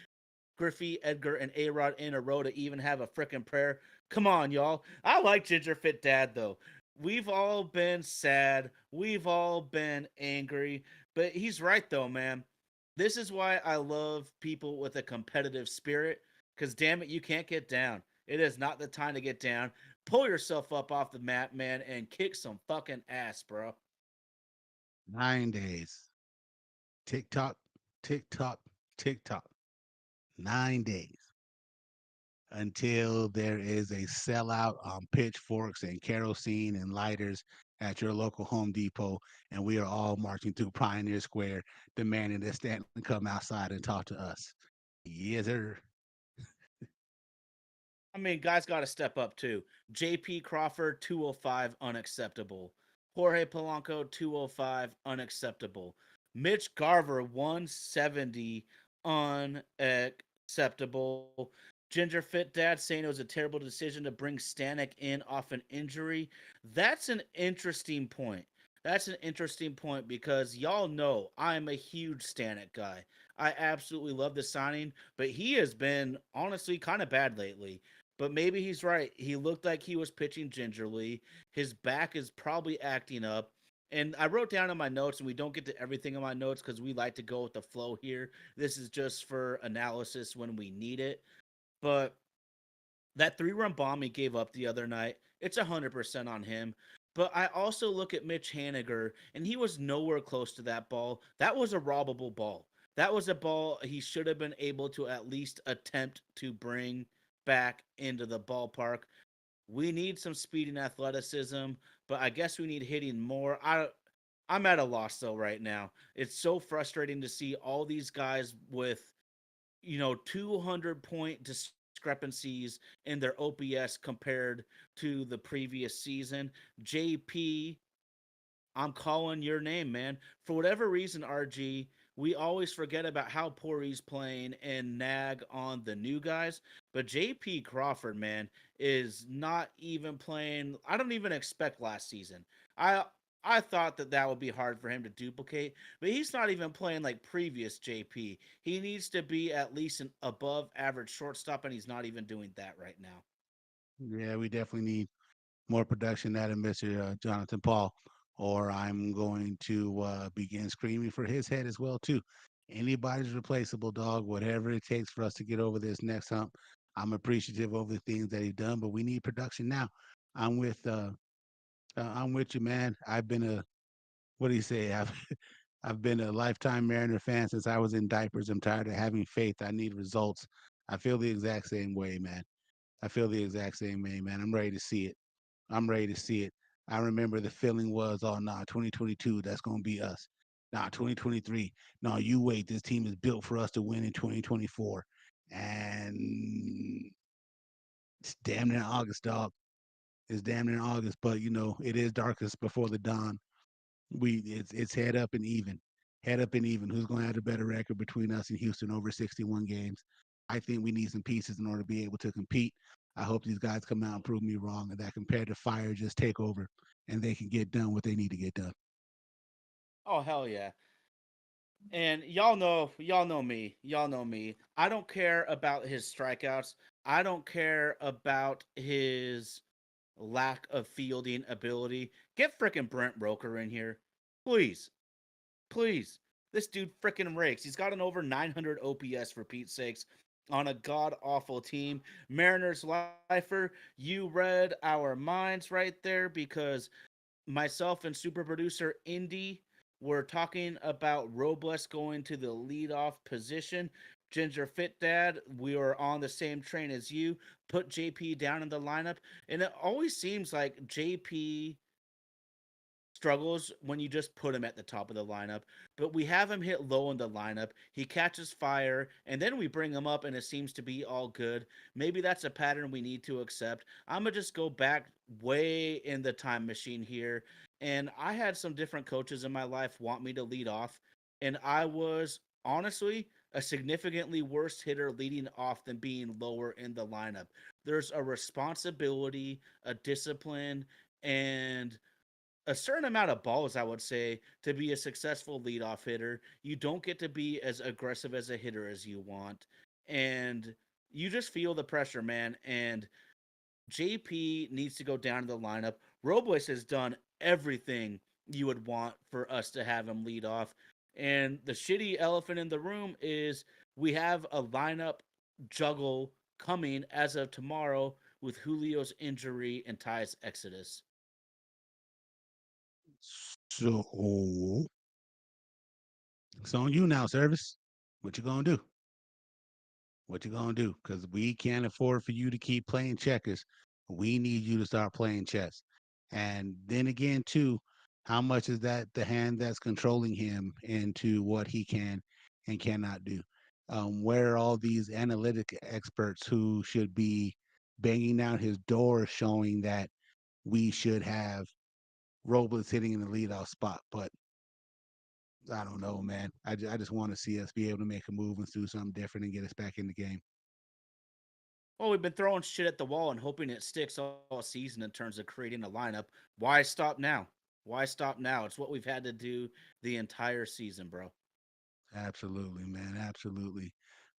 Griffey, Edgar, and A Rod in a row to even have a frickin' prayer. Come on, y'all. I like Ginger Fit Dad, though. We've all been sad. We've all been angry. But he's right, though, man. This is why I love people with a competitive spirit. Because, damn it, you can't get down. It is not the time to get down. Pull yourself up off the mat, man, and kick some fucking ass, bro. 9 days. Tick tock, tick tock, tick tock. 9 days until there is a sellout on pitchforks and kerosene and lighters at your local Home Depot, and we are all marching through Pioneer Square, demanding that Stanton come outside and talk to us. Yes, sir. I mean, guys got to step up too. J.P. Crawford, 205, unacceptable. Jorge Polanco, 205, unacceptable. Mitch Garver, 170, unacceptable. Ginger Fit Dad saying it was a terrible decision to bring Stanek in off an injury. That's an interesting point. That's an interesting point because y'all know I'm a huge Stanek guy. I absolutely love the signing, but he has been honestly kind of bad lately. But maybe he's right. He looked like he was pitching gingerly. His back is probably acting up. And I wrote down in my notes, and we don't get to everything in my notes because we like to go with the flow here. This is just for analysis when we need it. But that 3-run bomb he gave up the other night, it's 100% on him. But I also look at Mitch Haniger, and he was nowhere close to that ball. That was a robbable ball. That was a ball he should have been able to at least attempt to bring back into the ballpark. We need some speed and athleticism, but I guess we need hitting more. I'm at a loss though right now. It's so frustrating to see all these guys with 200-point discrepancies in their OPS compared to the previous season. JP, I'm calling your name, man. For whatever reason, RG, we always forget about how poor he's playing and nag on the new guys. But JP Crawford, man, is not even playing. I don't even expect last season. I I thought that that would be hard for him to duplicate, but he's not even playing like previous JP. He needs to be at least an above average shortstop, and he's not even doing that right now. Yeah, we definitely need more production out of Mr. Jonathan Paul, or I'm going to begin screaming for his head as well too. Anybody's replaceable, dog. Whatever it takes for us to get over this next hump. I'm appreciative of the things that he's done, but we need production now. I'm with I'm with you, man. I've been a what do you say? I've been a lifetime Mariner fan since I was in diapers. I'm tired of having faith. I need results. I feel the exact same way, man. I feel the exact same way, man. I'm ready to see it. I'm ready to see it. I remember the feeling was, oh, nah, 2022, that's going to be us. Nah, 2023, no, you wait. This team is built for us to win in 2024. And it's damn near August, dog. It's damn near August, but it is darkest before the dawn. It's head up and even. Head up and even. Who's going to have the better record between us and Houston over 61 games? I think we need some pieces in order to be able to compete. I hope these guys come out and prove me wrong, and that compared to fire, just take over and they can get done what they need to get done. Oh hell yeah! And y'all know me. Y'all know me. I don't care about his strikeouts. I don't care about his lack of fielding ability. Get frickin' Brent Roker in here, please, please. This dude frickin' rakes. He's got an over 900 OPS for Pete's sakes on a god awful team. Mariners lifer, you read our minds right there because myself and super producer Indy were talking about Robles going to the leadoff position. Ginger Fit Dad, we were on the same train as you. Put JP down in the lineup, and it always seems like JP struggles when you just put him at the top of the lineup. But we have him hit low in the lineup. He catches fire, and then we bring him up, and it seems to be all good. Maybe that's a pattern we need to accept. I'm gonna just go back way in the time machine here, and I had some different coaches in my life want me to lead off, and I was honestly a significantly worse hitter leading off than being lower in the lineup. There's a responsibility, a discipline, and a certain amount of balls, I would say, to be a successful leadoff hitter. You don't get to be as aggressive as a hitter as you want. And you just feel the pressure, man. And JP needs to go down to the lineup. Robles has done everything you would want for us to have him lead off. And the shitty elephant in the room is we have a lineup juggle coming as of tomorrow with Julio's injury and Ty's exodus. So it's on you now, service. What you gonna do? What you gonna do? Because we can't afford for you to keep playing checkers. We need you to start playing chess. And then again, too, how much is that the hand that's controlling him into what he can and cannot do? Where are all these analytic experts who should be banging down his door, showing that we should have Robles hitting in the leadoff spot? But I don't know, man. I just want to see us be able to make a move and do something different and get us back in the game. Well, we've been throwing shit at the wall and hoping it sticks all season in terms of creating a lineup. Why stop now? Why stop now? It's what we've had to do the entire season, bro. Absolutely, man. Absolutely.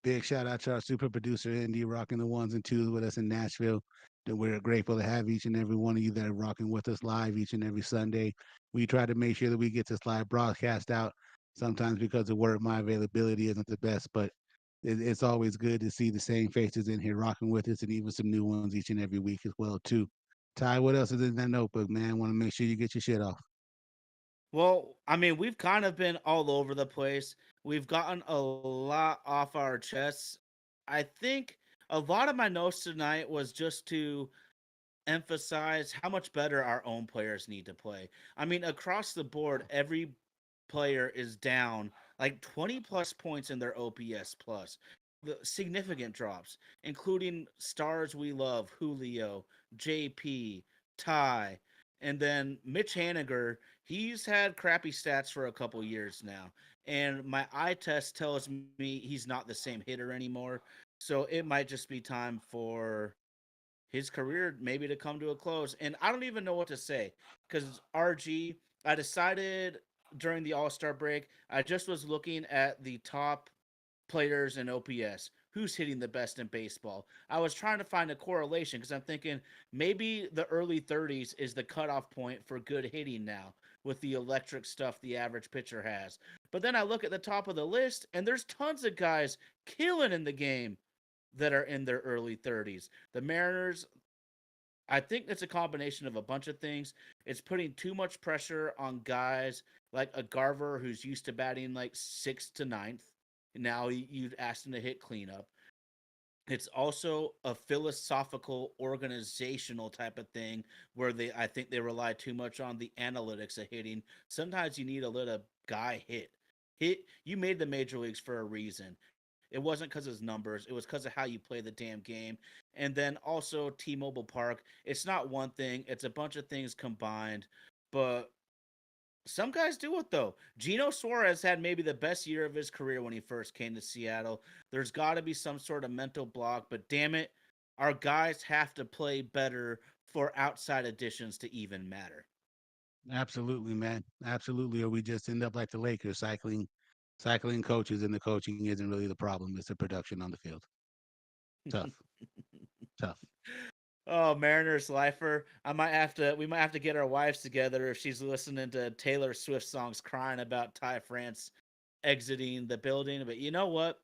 Big shout out to our super producer, Indy, rocking the ones and twos with us in Nashville. That we're grateful to have each and every one of you that are rocking with us live each and every Sunday. We try to make sure that we get this live broadcast out. Sometimes because of work, my availability isn't the best, but it's always good to see the same faces in here rocking with us and even some new ones each and every week as well, too. Ty, what else is in that notebook, man? Want to make sure you get your shit off. Well, I mean, we've kind of been all over the place. We've gotten a lot off our chests. I think a lot of my notes tonight was just to emphasize how much better our own players need to play. I mean, across the board, every player is down like 20 plus points in their OPS plus. The significant drops, including stars we love, Julio, JP, Ty, and then Mitch Haniger. He's had crappy stats for a couple years now. and my eye test tells me he's not the same hitter anymore. So it might just be time for his career maybe to come to a close. And I don't even know what to say because RG, I decided during the All Star break, I just was looking at the top players in OPS. Who's hitting the best in baseball? I was trying to find a correlation because I'm thinking maybe the early 30s is the cutoff point for good hitting now with the electric stuff the average pitcher has. But then I look at the top of the list and there's tons of guys killing in the game that are in their early 30s. The Mariners, I think it's a combination of a bunch of things. It's putting too much pressure on guys like a Garver who's used to batting like sixth to ninth. Now you'd ask him to hit cleanup. It's also a philosophical organizational type of thing where I think they rely too much on the analytics of hitting. Sometimes you need to let a guy hit. You made the major leagues for a reason. It wasn't because of his numbers, it was because of how you play the damn game. And then also T-Mobile Park, it's not one thing, it's a bunch of things combined. But some guys do it though. Gino Suarez had maybe the best year of his career when he first came to Seattle. There's got to be some sort of mental block, but damn it, our guys have to play better for outside additions to even matter. Absolutely, man. Absolutely. Or we just end up like the Lakers, cycling coaches, and the coaching isn't really the problem. It's the production on the field. Tough, tough. Oh, Mariners lifer. We might have to get our wives together if she's listening to Taylor Swift songs crying about Ty France exiting the building. But you know what?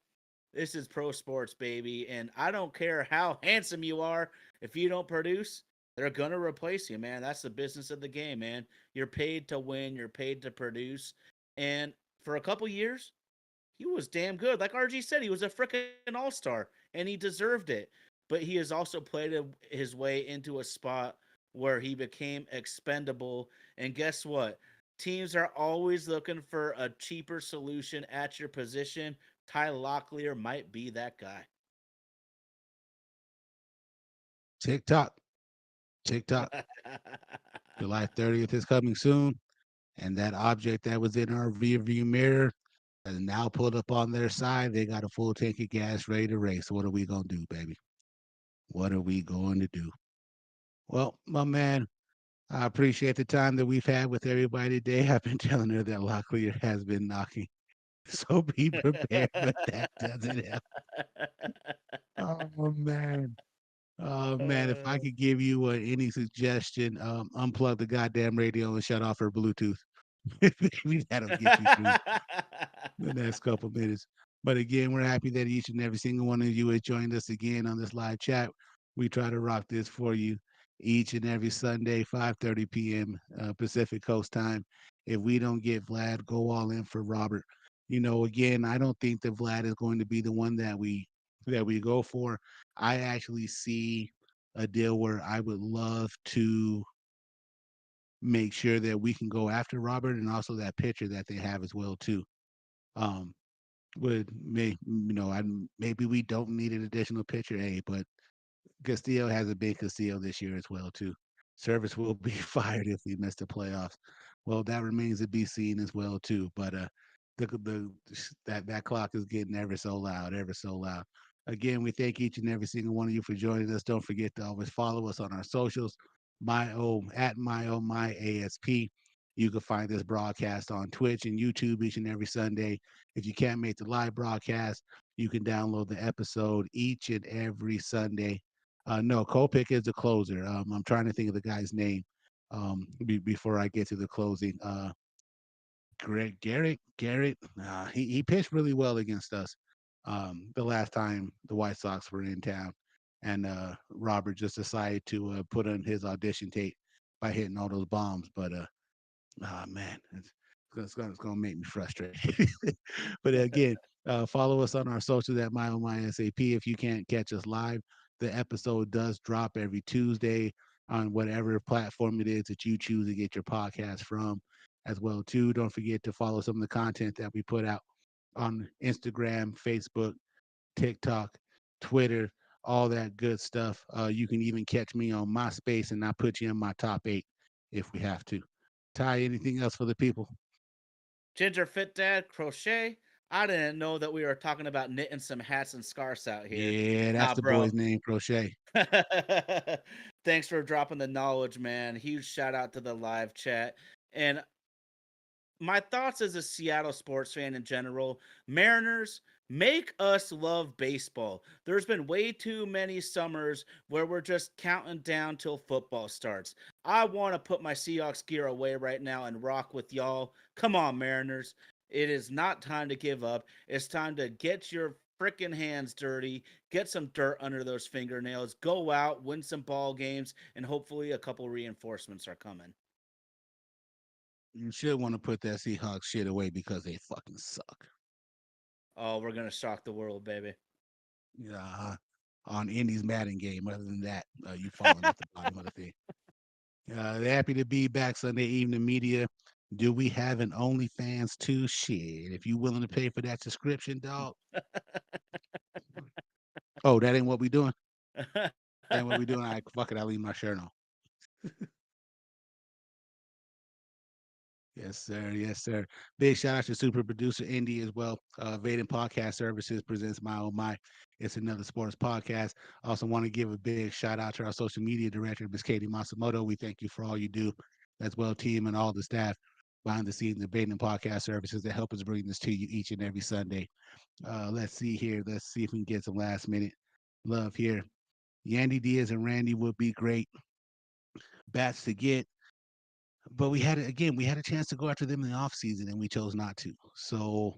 This is pro sports, baby, and I don't care how handsome you are. If you don't produce, they're gonna replace you, man. That's the business of the game, man. You're paid to win. You're paid to produce. And for a couple years, he was damn good. Like RG said, he was a freaking all star, and he deserved it. But he has also played his way into a spot where he became expendable. And guess what? Teams are always looking for a cheaper solution at your position. Ty Locklear might be that guy. TikTok, TikTok. July 30th is coming soon. And that object that was in our rear view mirror is now pulled up on their side. They got a full tank of gas ready to race. What are we going to do, baby? What are we going to do? Well, my man, I appreciate the time that we've had with everybody today. I've been telling her that Locklear has been knocking. So be prepared when that doesn't happen. Oh, man. Oh, man. If I Uh, could give you any suggestion, unplug the goddamn radio and shut off her Bluetooth. Maybe that'll get you through the next couple minutes. But again, we're happy that each and every single one of you has joined us again on this live chat. We try to rock this for you each and every Sunday, 5:30 p.m. Pacific Coast time. If we don't get Vlad, go all in for Robert. Again, I don't think that Vlad is going to be the one that we go for. I actually see a deal where I would love to make sure that we can go after Robert and also that pitcher that they have as well too. Um, would may I maybe we don't need an additional pitcher, A, but Castillo hasn't been Castillo this year as well too. Service will be fired if we miss the playoffs. Well, that remains to be seen as well too. But that clock is getting ever so loud, ever so loud. Again, we thank each and every single one of you for joining us. Don't forget to always follow us on our socials. My ASP. You can find this broadcast on Twitch and YouTube each and every Sunday. If you can't make the live broadcast, you can download the episode each and every Sunday. No, Kopik is the closer. I'm trying to think of the guy's name before I get to the closing. Garrett. He pitched really well against us the last time the White Sox were in town, and Robert just decided to put on his audition tape by hitting all those bombs. But man, it's gonna make me frustrated. But again, follow us on our socials at MyOMySAP. If you can't catch us live, the episode does drop every Tuesday on whatever platform it is that you choose to get your podcast from as well too. Don't forget to follow some of the content that we put out on Instagram, Facebook, TikTok, Twitter, all that good stuff. You can even catch me on MySpace and I put you in my top 8 if we have to. Ty, anything else for the people? Ginger Fit Dad, crochet. I didn't know that we were talking about knitting some hats and scarves out here. Yeah, that's Nah, the bro. boy's name, Crochet. Thanks for dropping the knowledge, man. Huge shout out to the live chat. And my thoughts as a Seattle sports fan in general, Mariners, make us love baseball. There's been way too many summers where we're just counting down till football starts. I want to put my Seahawks gear away right now and rock with y'all. Come on, Mariners. It is not time to give up. It's time to get your freaking hands dirty, get some dirt under those fingernails, go out, win some ball games, and hopefully a couple reinforcements are coming. You should want to put that Seahawks shit away because they fucking suck. Oh, we're going to shock the world, baby. Yeah, on Indy's Madden game. Other than that, you falling off the bottom of the thing. They're happy to be back Sunday evening media. Do we have an OnlyFans too? Shit, if you willing to pay for that subscription, dog. Oh, that ain't what we doing. That ain't what we doing. I fuck it. I leave my shirt on. Yes, sir. Yes, sir. Big shout out to super producer Indy as well. Vaden Podcast Services presents My Oh My. It's another sports podcast. Also want to give a big shout out to our social media director, Miss Katie Masamoto. We thank you for all you do, as well, team and all the staff behind the scenes of Vaden Podcast Services that help us bring this to you each and every Sunday. Let's see here. Let's see if we can get some last minute love here. Yandy Diaz and Randy would be great bats to get, but we had a chance to go after them in the offseason and we chose not to. So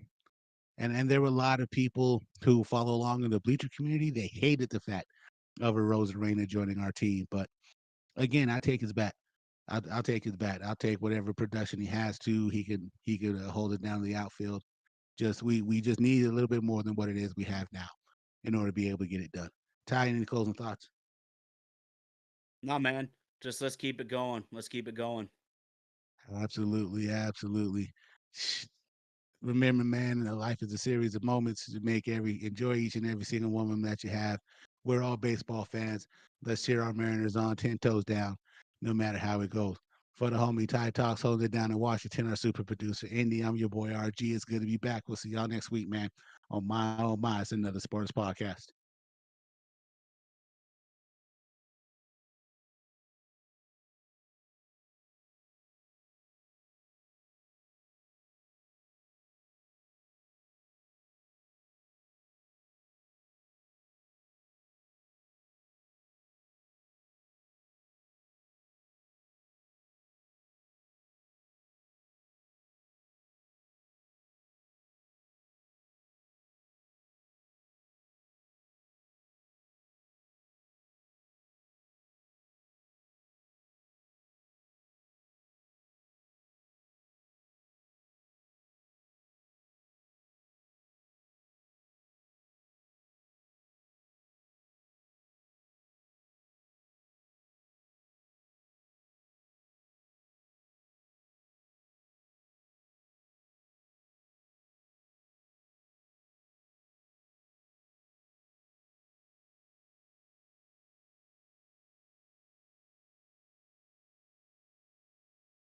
and there were a lot of people who follow along in the bleacher community. They hated the fact of a Rosarena joining our team. But again, I take his bat. I'll take his bat. I'll take whatever production he has to. He could hold it down in the outfield. Just we just need a little bit more than what it is we have now in order to be able to get it done. Ty, any closing thoughts? Nah, man. Just let's keep it going. Let's keep it going. Absolutely, absolutely. Remember, man, life is a series of moments to make every enjoy each and every single one that you have. We're all baseball fans. Let's cheer our Mariners on 10 toes down, no matter how it goes. For the homie Ty Talks holding it down in Washington, our super producer Indy, I'm your boy RG. It's good to be back. We'll see y'all next week, man. On My Oh My, it's another sports podcast.